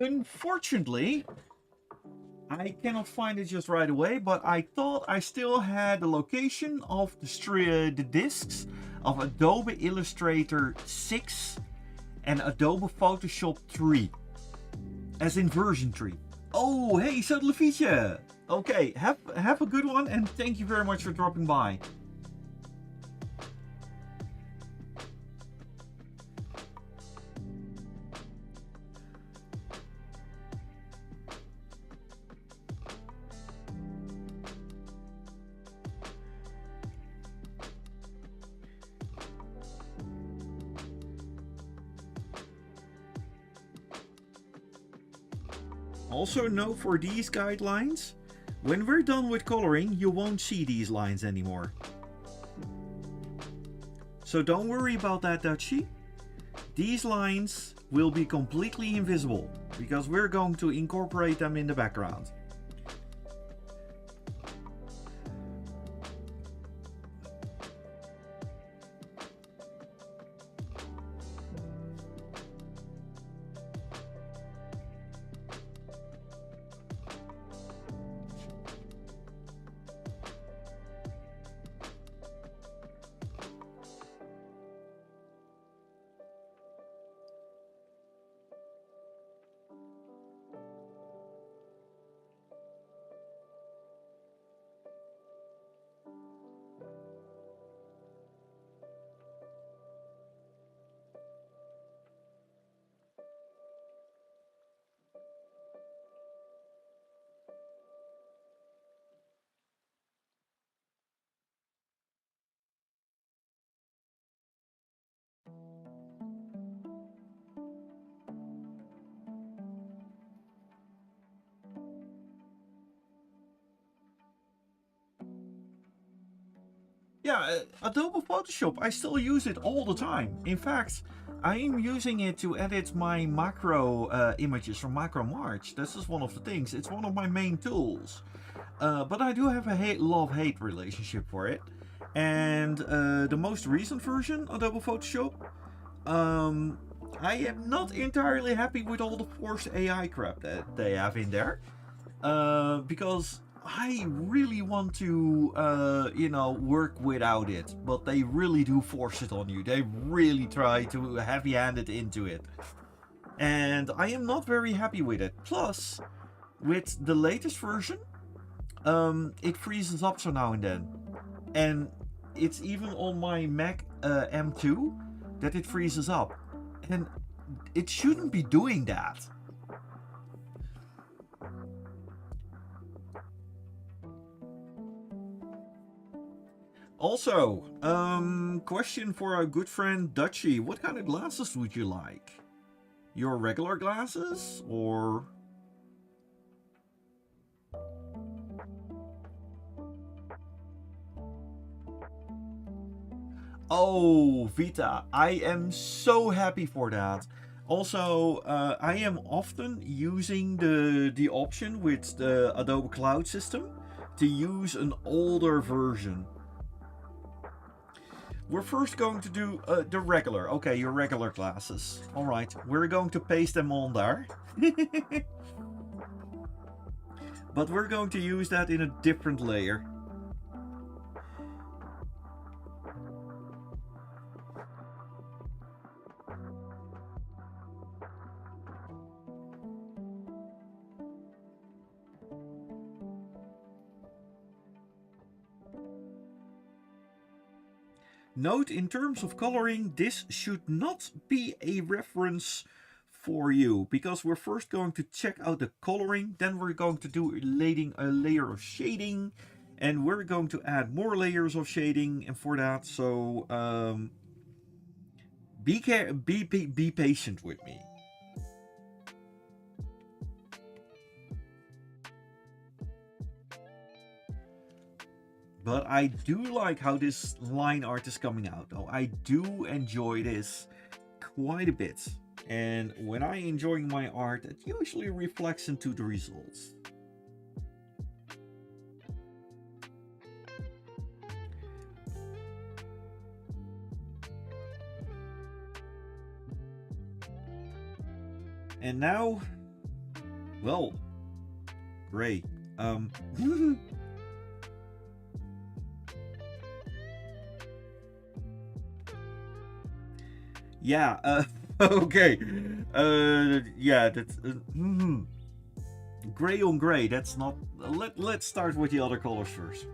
Unfortunately, I cannot find it just right away, but I thought I still had the location of the discs of Adobe Illustrator 6 and Adobe Photoshop 3. As in version 3. Oh, hey, Sodelefietje! Okay, have a good one and thank you very much for dropping by. Also note for these guidelines, when we're done with coloring, you won't see these lines anymore. So don't worry about that, Dutchie. These lines will be completely invisible because we're going to incorporate them in the background. Yeah, Adobe Photoshop, I still use it all the time. In fact, I am using it to edit my macro images from Macro March. This is one of the things. It's one of my main tools. But I do have a love-hate relationship for it. And the most recent version, Adobe Photoshop, I am not entirely happy with all the forced AI crap that they have in there. Because I really want to, work without it, but they really do force it on you. They really try to heavy-hand it into it. And I am not very happy with it. Plus, with the latest version, it freezes up so now and then. And it's even on my Mac M2 that it freezes up. And it shouldn't be doing that. Also, question for our good friend Dutchie. What kind of glasses would you like? Your regular glasses or... Oh, Vita, I am so happy for that. Also, I am often using the option with the Adobe Cloud system to use an older version. We're first going to do the regular. Okay, your regular glasses. Alright, we're going to paste them on there. But we're going to use that in a different layer. Note, in terms of coloring, this should not be a reference for you, because we're first going to check out the coloring, then we're going to do a layer of shading, and we're going to add more layers of shading and for that, so be patient with me. But I do like how this line art is coming out, though. I do enjoy this quite a bit. And when I enjoy my art, it usually reflects into the results. And now Well, gray. Um, yeah. Okay. Yeah. That's gray on gray. That's not. Let's start with the other colors first.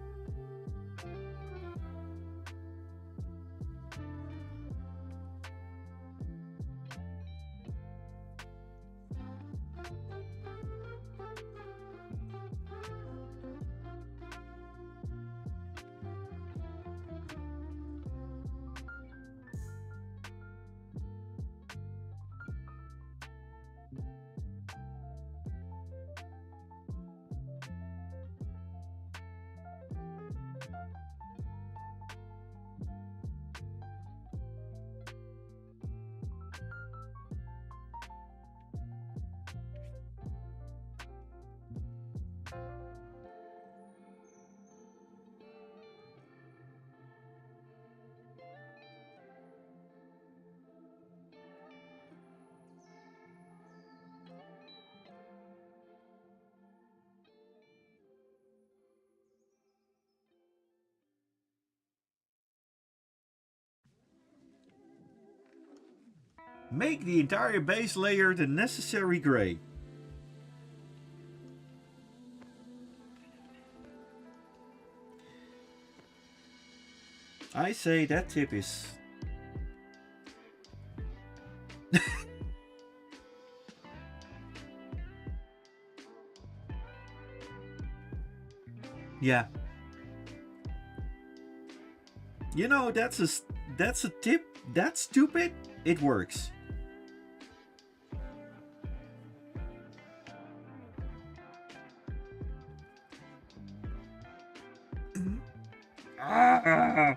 Make the entire base layer the necessary gray. I say that tip is. Yeah. You know, that's a tip. That's stupid. It works. Ah!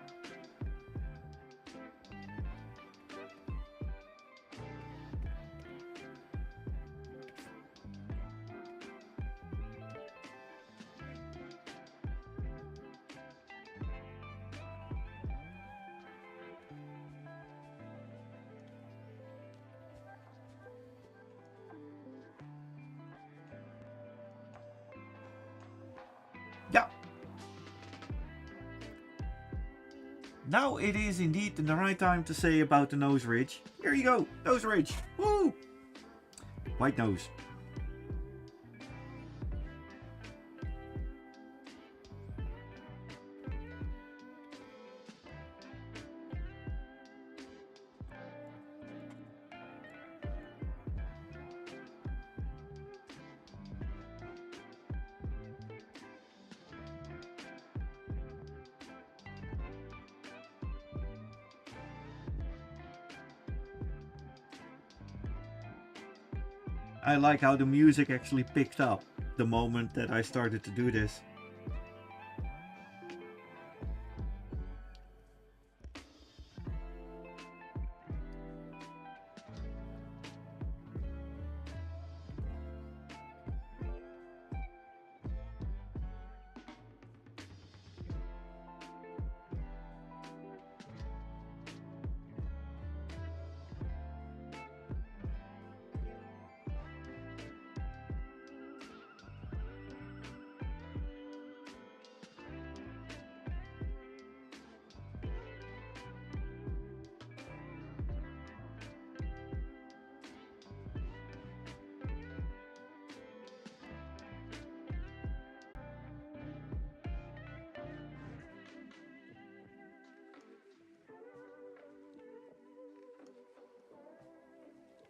Yeah. Now it is indeed the right time to say about the nose ridge. Here you go, nose ridge. Woo! White nose. I like how the music actually picked up the moment that I started to do this.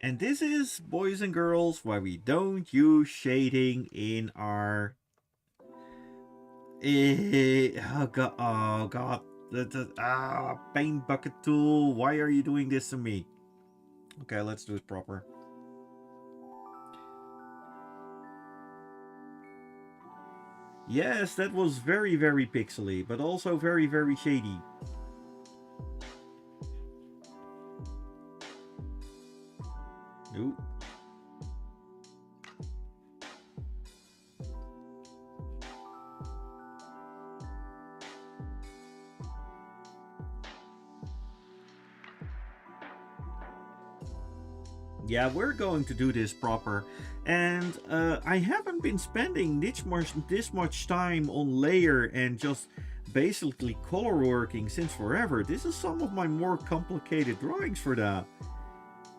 And this is, boys and girls, why we don't use shading in our... Oh god, oh god. Paint bucket tool, why are you doing this to me? Okay, let's do it proper. Yes, that was very, very pixely, but also very, very shady. Ooh. Yeah, we're going to do this proper. And I haven't been spending this much time on layer and just basically color working since forever. This is some of my more complicated drawings for that.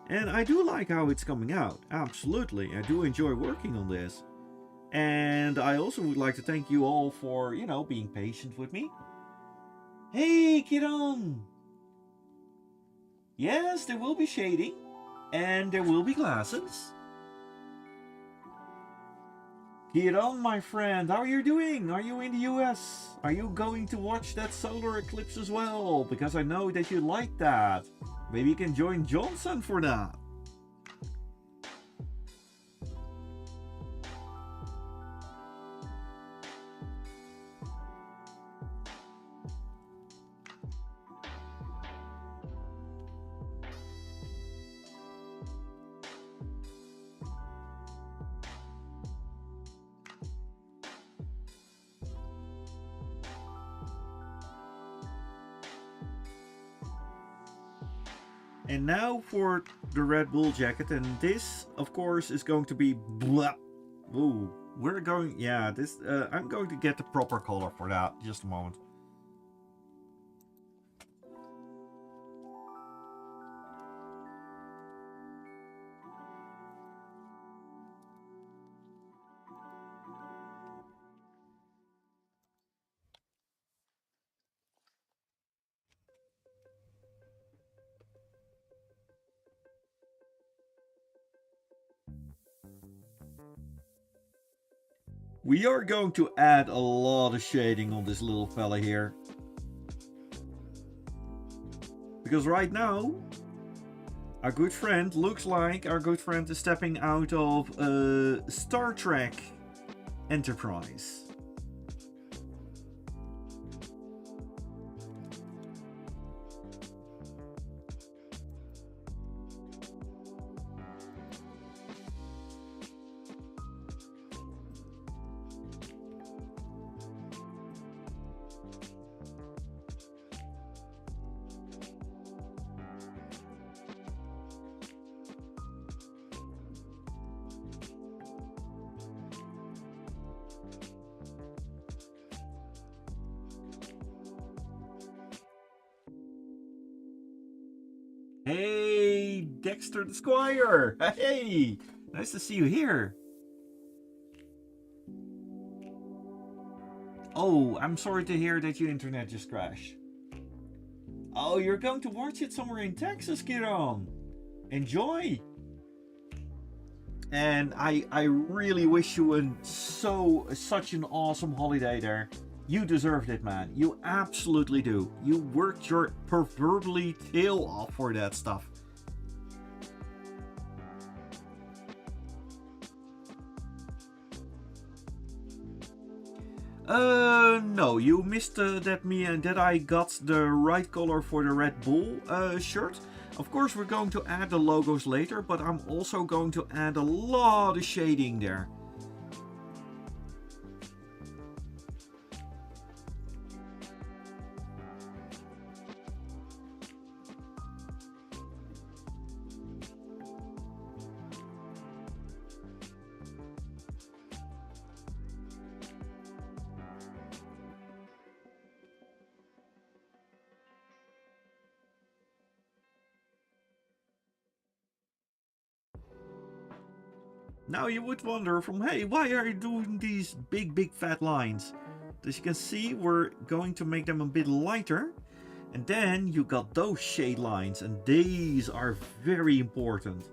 And I do like how it's coming out. Absolutely. I do enjoy working on this. And I also would like to thank you all for, being patient with me. Hey, Kiran! Yes, there will be shading. And there will be glasses. Kiran, my friend, how are you doing? Are you in the US? Are you going to watch that solar eclipse as well? Because I know that you like that. Maybe you can join Johnson for that. And now for the Red Bull jacket, and this, of course, is going to be blah. Ooh, we're going. Yeah, this. I'm going to get the proper color for that. Just a moment. We are going to add a lot of shading on this little fella here. Because right now, our good friend looks like our good friend is stepping out of Star Trek Enterprise. Hey, Dexter the Squire! Hey, nice to see you here. Oh, I'm sorry to hear that your internet just crashed. Oh, you're going to watch it somewhere in Texas, Kiran. Enjoy. And I really wish you such an awesome holiday there. You deserved it, man. You absolutely do. You worked your proverbially tail off for that stuff. No, you missed that I got the right color for the Red Bull shirt. Of course, we're going to add the logos later, but I'm also going to add a lot of shading there. Now you would wonder hey, why are you doing these big fat lines? As you can see, we're going to make them a bit lighter. And then you got those shade lines, and these are very important.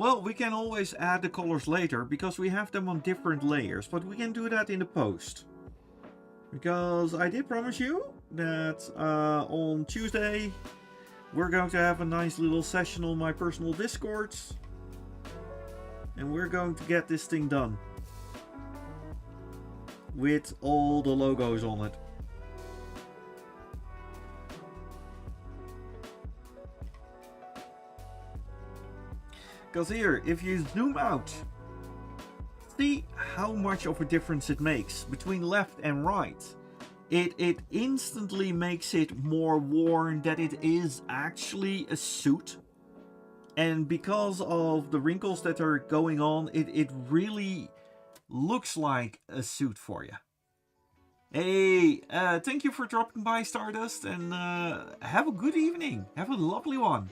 Well, we can always add the colors later because we have them on different layers, but we can do that in the post. Because I did promise you that on Tuesday we're going to have a nice little session on my personal Discords. And we're going to get this thing done. With all the logos on it. Because here, if you zoom out, see how much of a difference it makes between left and right. It instantly makes it more worn that it is actually a suit. And because of the wrinkles that are going on, it really looks like a suit for you. Hey, thank you for dropping by, Stardust, and have a good evening. Have a lovely one.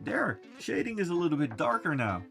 There, shading is a little bit darker now.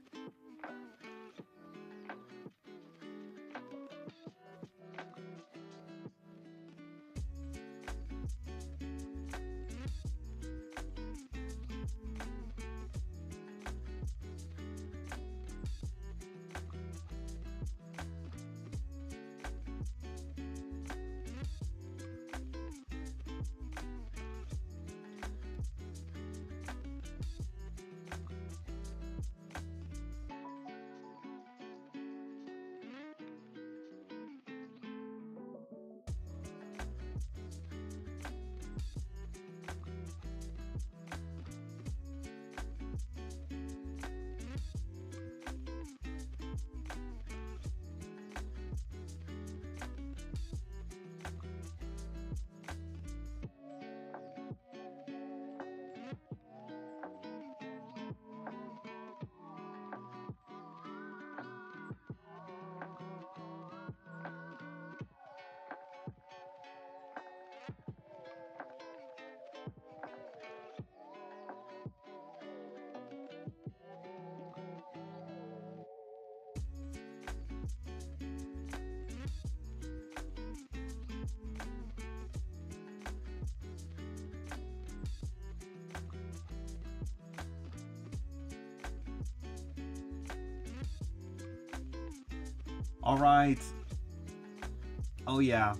All right. Oh yeah.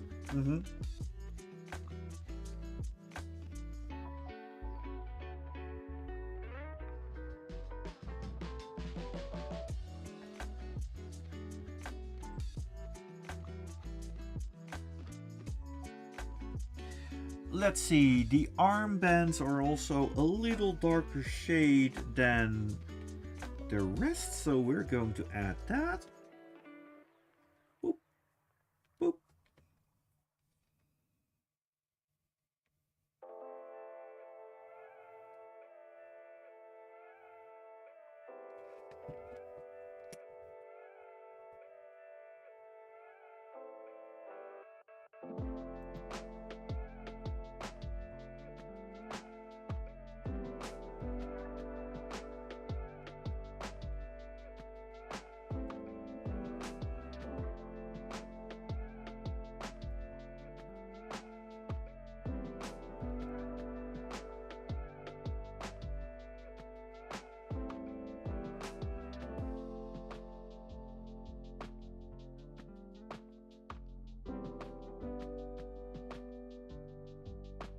Let's see, the armbands are also a little darker shade than the rest, so we're going to add that. Boop, boop.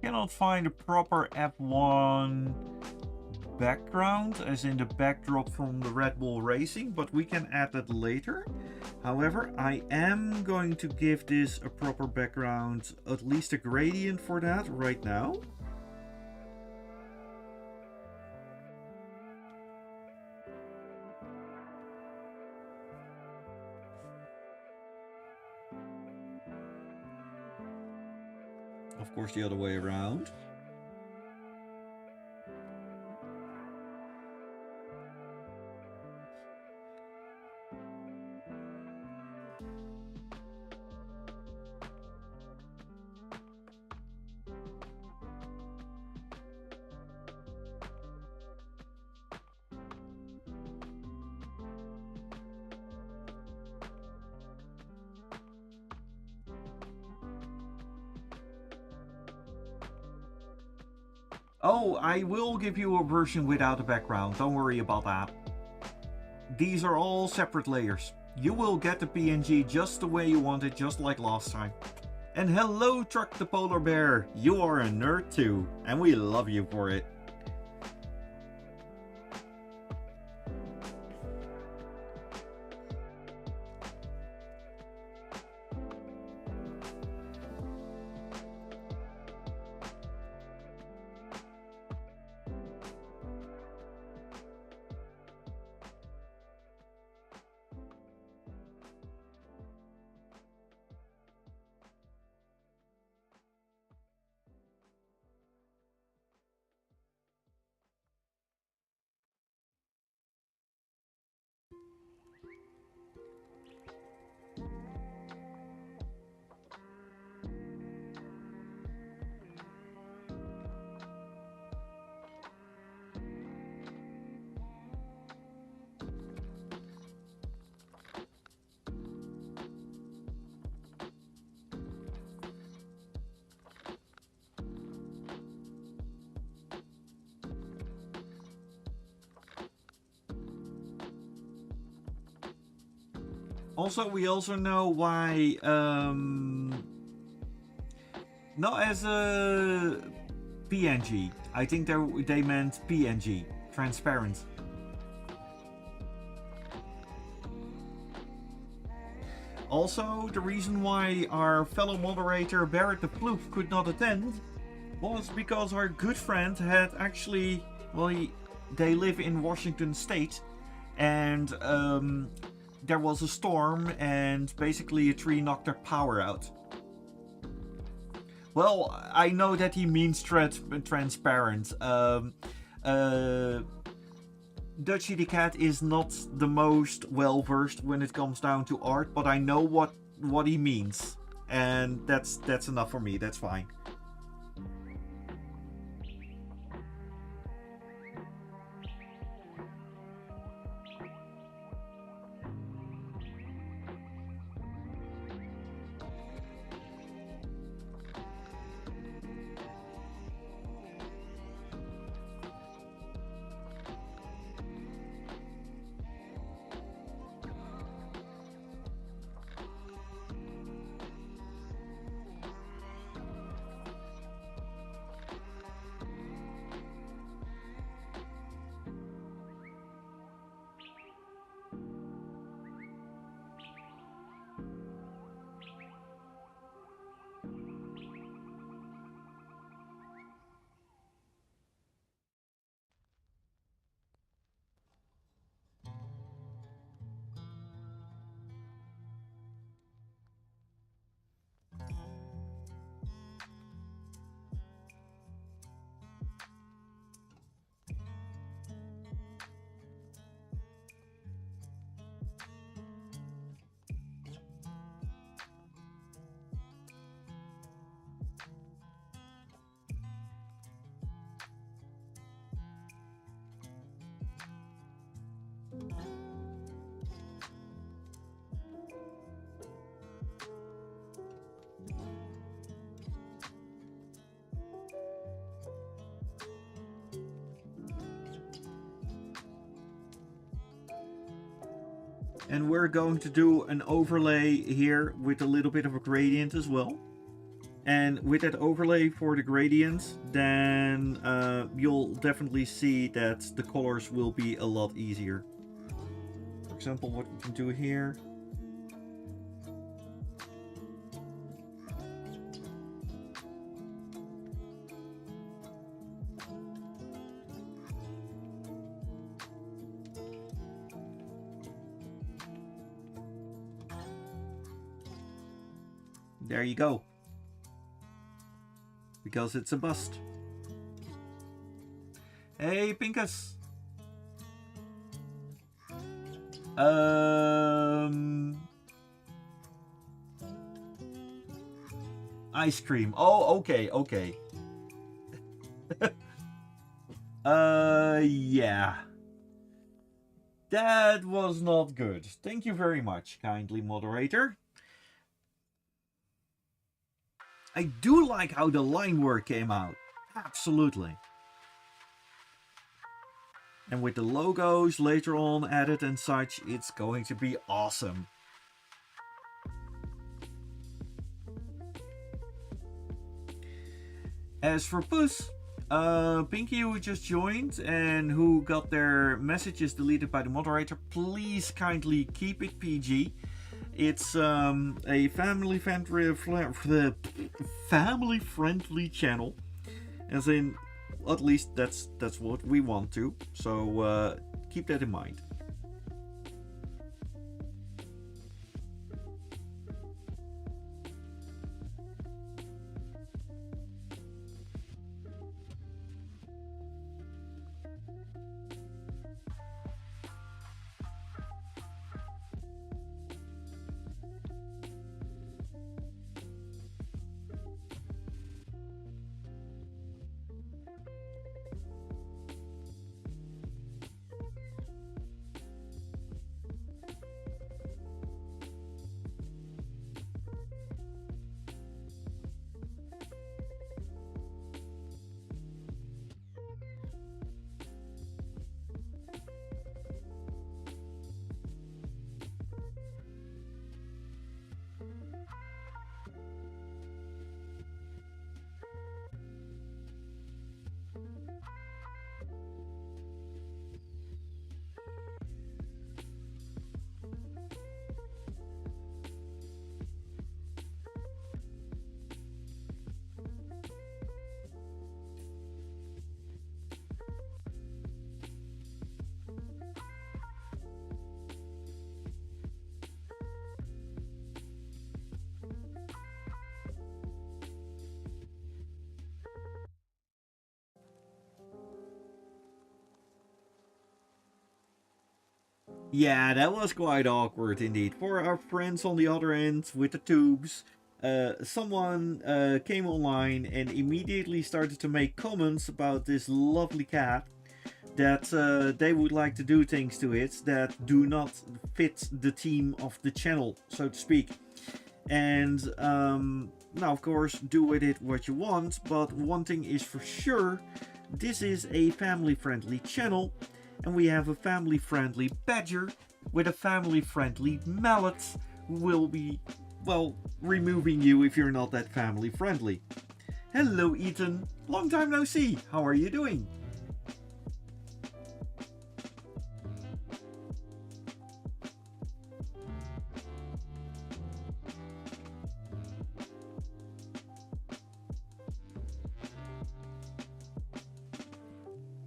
Cannot find a proper F1 background, as in the backdrop from the Red Bull Racing, but we can add that later. However, I am going to give this a proper background, at least a gradient for that right now. Of course, the other way around. Oh, I will give you a version without a background, don't worry about that. These are all separate layers. You will get the PNG just the way you want it, just like last time. And hello Truck the Polar Bear, you are a nerd too, and we love you for it. Also, we also know why, not as a PNG. I think they meant PNG, transparent. Also, the reason why our fellow moderator Barrett the Ploop could not attend was because our good friend had actually, well, they live in Washington State, and there was a storm and basically a tree knocked their power out. Well, I know that he means transparent. Dutchy the Cat is not the most well versed when it comes down to art, but I know what he means, and that's enough for me. That's fine. And we're going to do an overlay here with a little bit of a gradient as well. And with that overlay for the gradient, then you'll definitely see that the colors will be a lot easier. For example, what we can do here. There you go. Because it's a bust. Hey, Pinkus. Ice cream. Oh, okay, okay. Yeah. That was not good. Thank you very much, kindly moderator. I do like how the line work came out. Absolutely. And with the logos later on added and such, it's going to be awesome. As for Puss, Pinky, who just joined and who got their messages deleted by the moderator, please kindly keep it PG. It's a family friendly channel, as in, at least that's what we want to. So keep that in mind. Yeah, that was quite awkward indeed. For our friends on the other end with the tubes, someone came online and immediately started to make comments about this lovely cat, that they would like to do things to it that do not fit the theme of the channel, so to speak. And now, of course, do with it what you want, but one thing is for sure, this is a family friendly channel. And we have a family-friendly badger with a family-friendly mallet who will be, well, removing you if you're not that family-friendly. Hello, Ethan. Long time no see. How are you doing?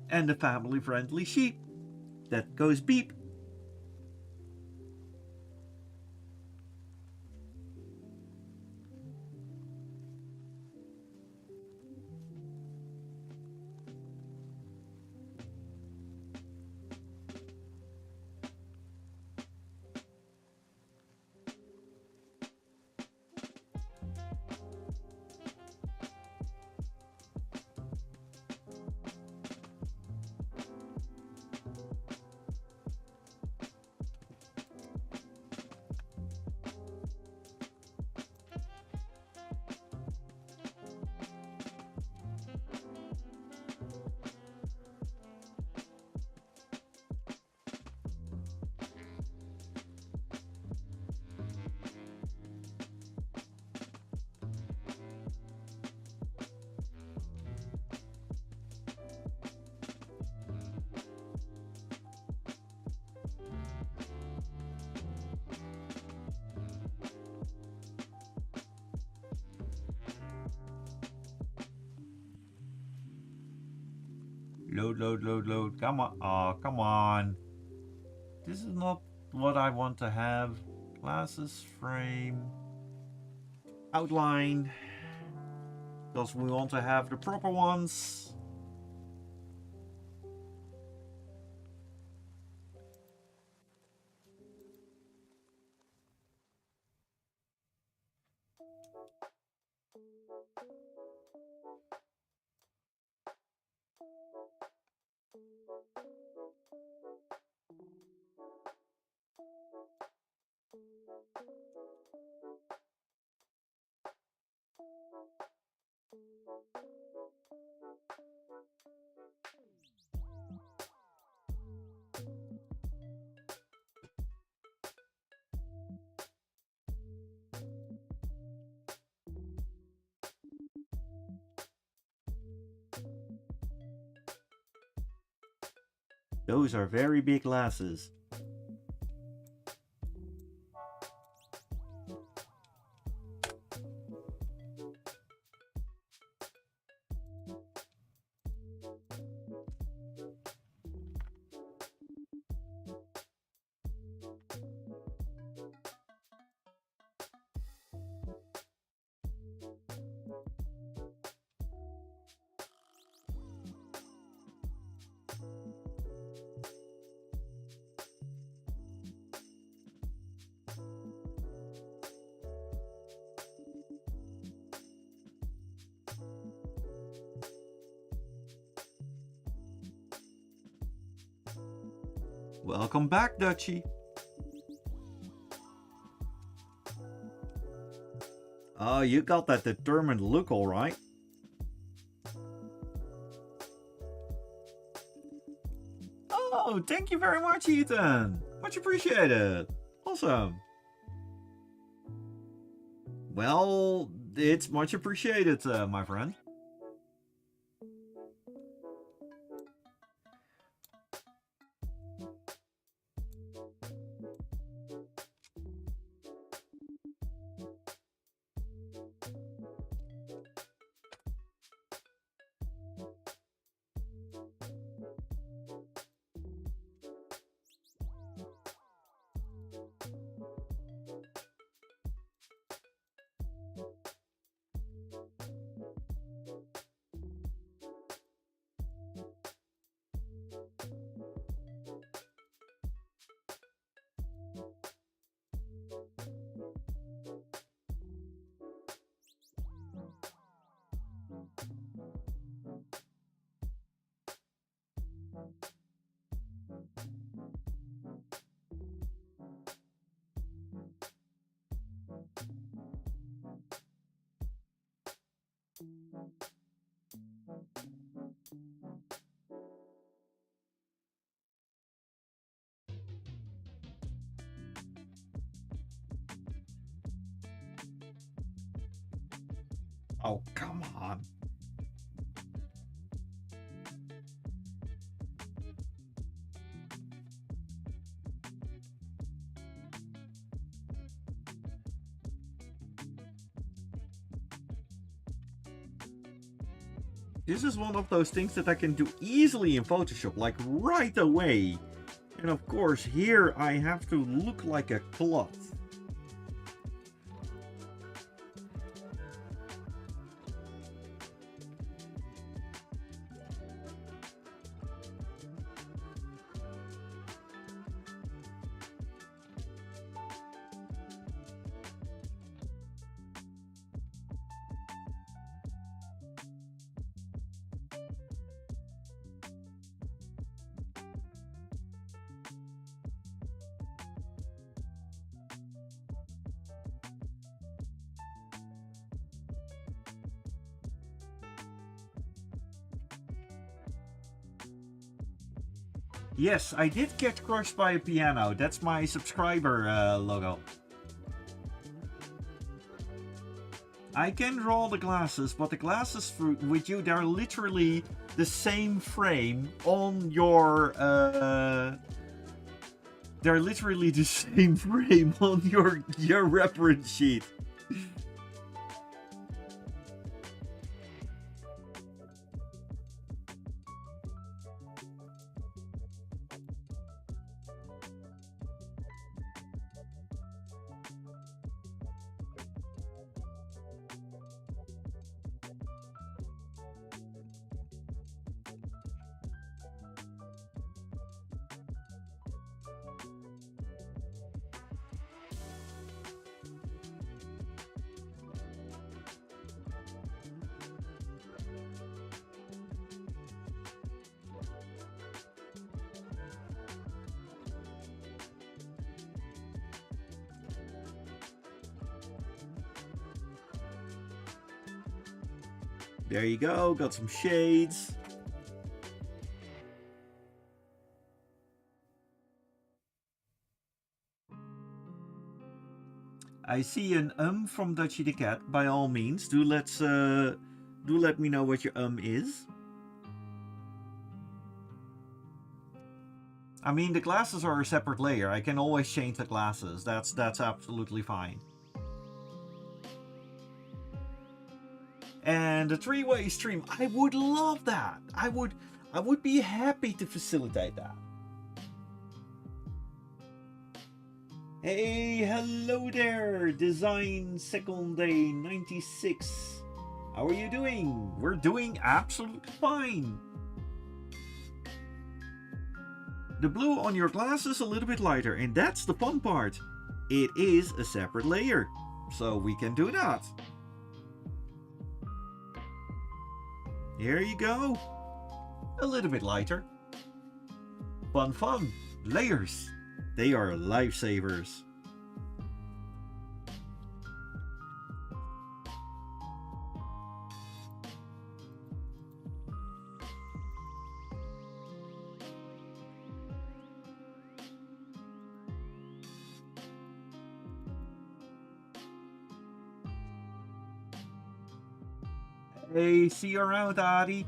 And the family-friendly sheep that goes beep. Load. Come on. Oh, come on. This is not what I want to have. Classes, frame, outline. Because we want to have the proper ones. Those are very big glasses. Welcome back, Dutchie. Oh, you got that determined look, alright. Oh, thank you very much, Ethan. Much appreciated. Awesome. Well, it's much appreciated, my friend. Oh, come on. This is one of those things that I can do easily in Photoshop, like right away. And of course, here I have to look like a cloth. Yes, I did get crushed by a piano. That's my subscriber logo. I can draw the glasses, but the glasses with you, they're literally the same frame on your... they're literally the same frame on your reference sheet. There you go, got some shades. I see an from Dutchie the Cat. By all means, do let me know what your is. I mean, the glasses are a separate layer. I can always change the glasses. That's absolutely fine. And a three-way stream, I would love that. I would be happy to facilitate that. Hey, hello there, Design Second Day 96. How are you doing? We're doing absolutely fine. The blue on your glass is a little bit lighter, and that's the fun part. It is a separate layer, so we can do that. Here you go. A little bit lighter. Fun, fun. Layers. They are lifesavers. Hey, see you around, Adi.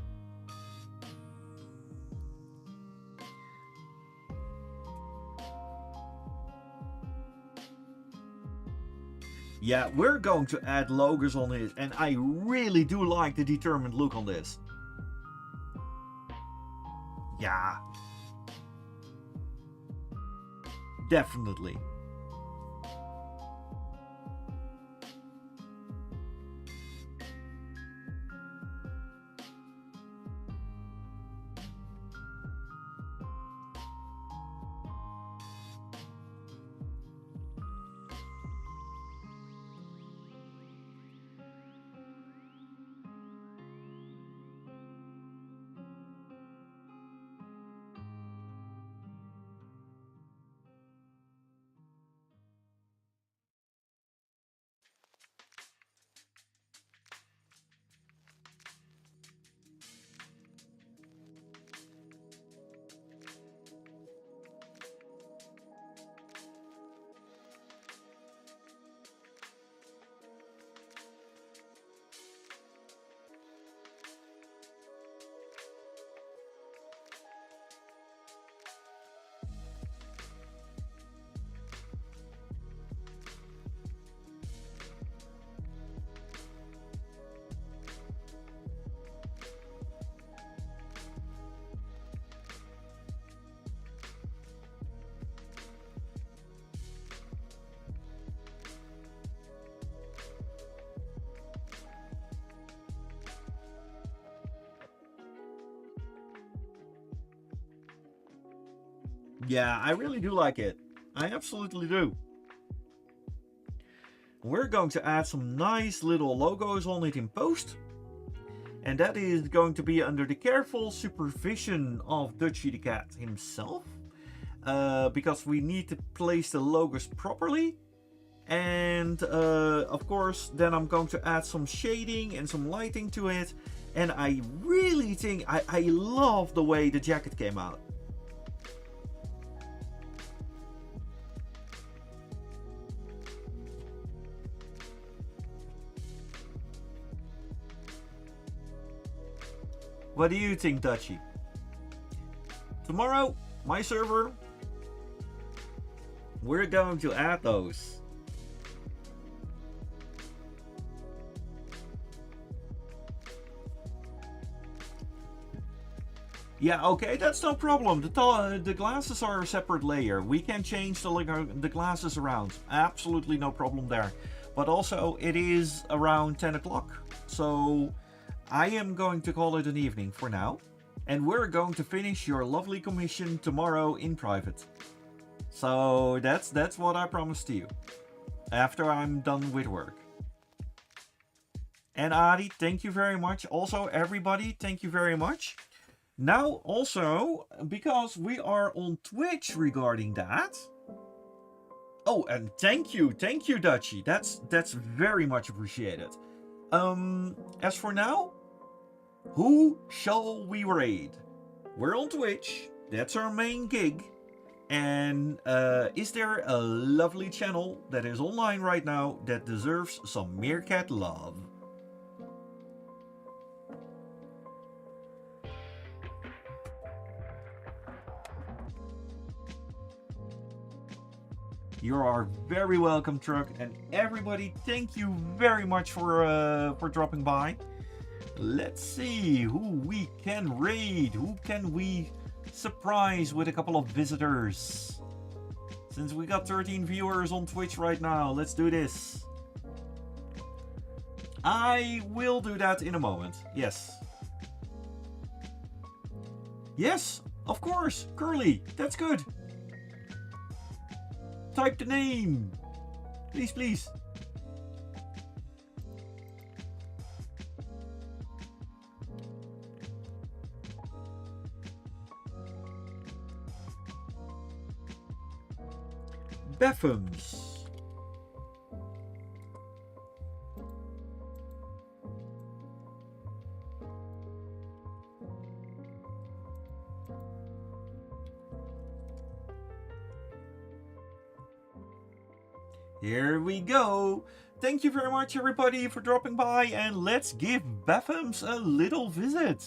Yeah, we're going to add logos on it, and I really do like the determined look on this. Yeah. Definitely. Yeah, I really do like it. I absolutely do. We're going to add some nice little logos on it in post. And that is going to be under the careful supervision of Dutchy the Cat himself. Because we need to place the logos properly. And of course, then I'm going to add some shading and some lighting to it. And I really think, I love the way the jacket came out. What do you think, Dutchy? Tomorrow, my server, we're going to add those. Yeah, okay, that's no problem. The glasses are a separate layer. We can change the glasses around. Absolutely no problem there. But also, it is around 10 o'clock. So I am going to call it an evening for now. And we're going to finish your lovely commission tomorrow in private. So that's what I promised to you. After I'm done with work. And Adi, thank you very much. Also, everybody, thank you very much. Now, also, because we are on Twitch regarding that. Oh, and thank you, Dutchy. That's very much appreciated. As for now, who shall we raid? We're on Twitch. That's our main gig. And is there a lovely channel that is online right now that deserves some meerkat love? You are very welcome, Truck. And everybody, thank you very much for dropping by. Let's see who we can raid. Who can we surprise with a couple of visitors? Since we got 13 viewers on Twitch right now, let's do this. I will do that in a moment. Yes. Yes, of course. Curly, that's good. Type the name. Please, please. Bethams. Here we go. Thank you very much, everybody, for dropping by, and let's give Bethams a little visit.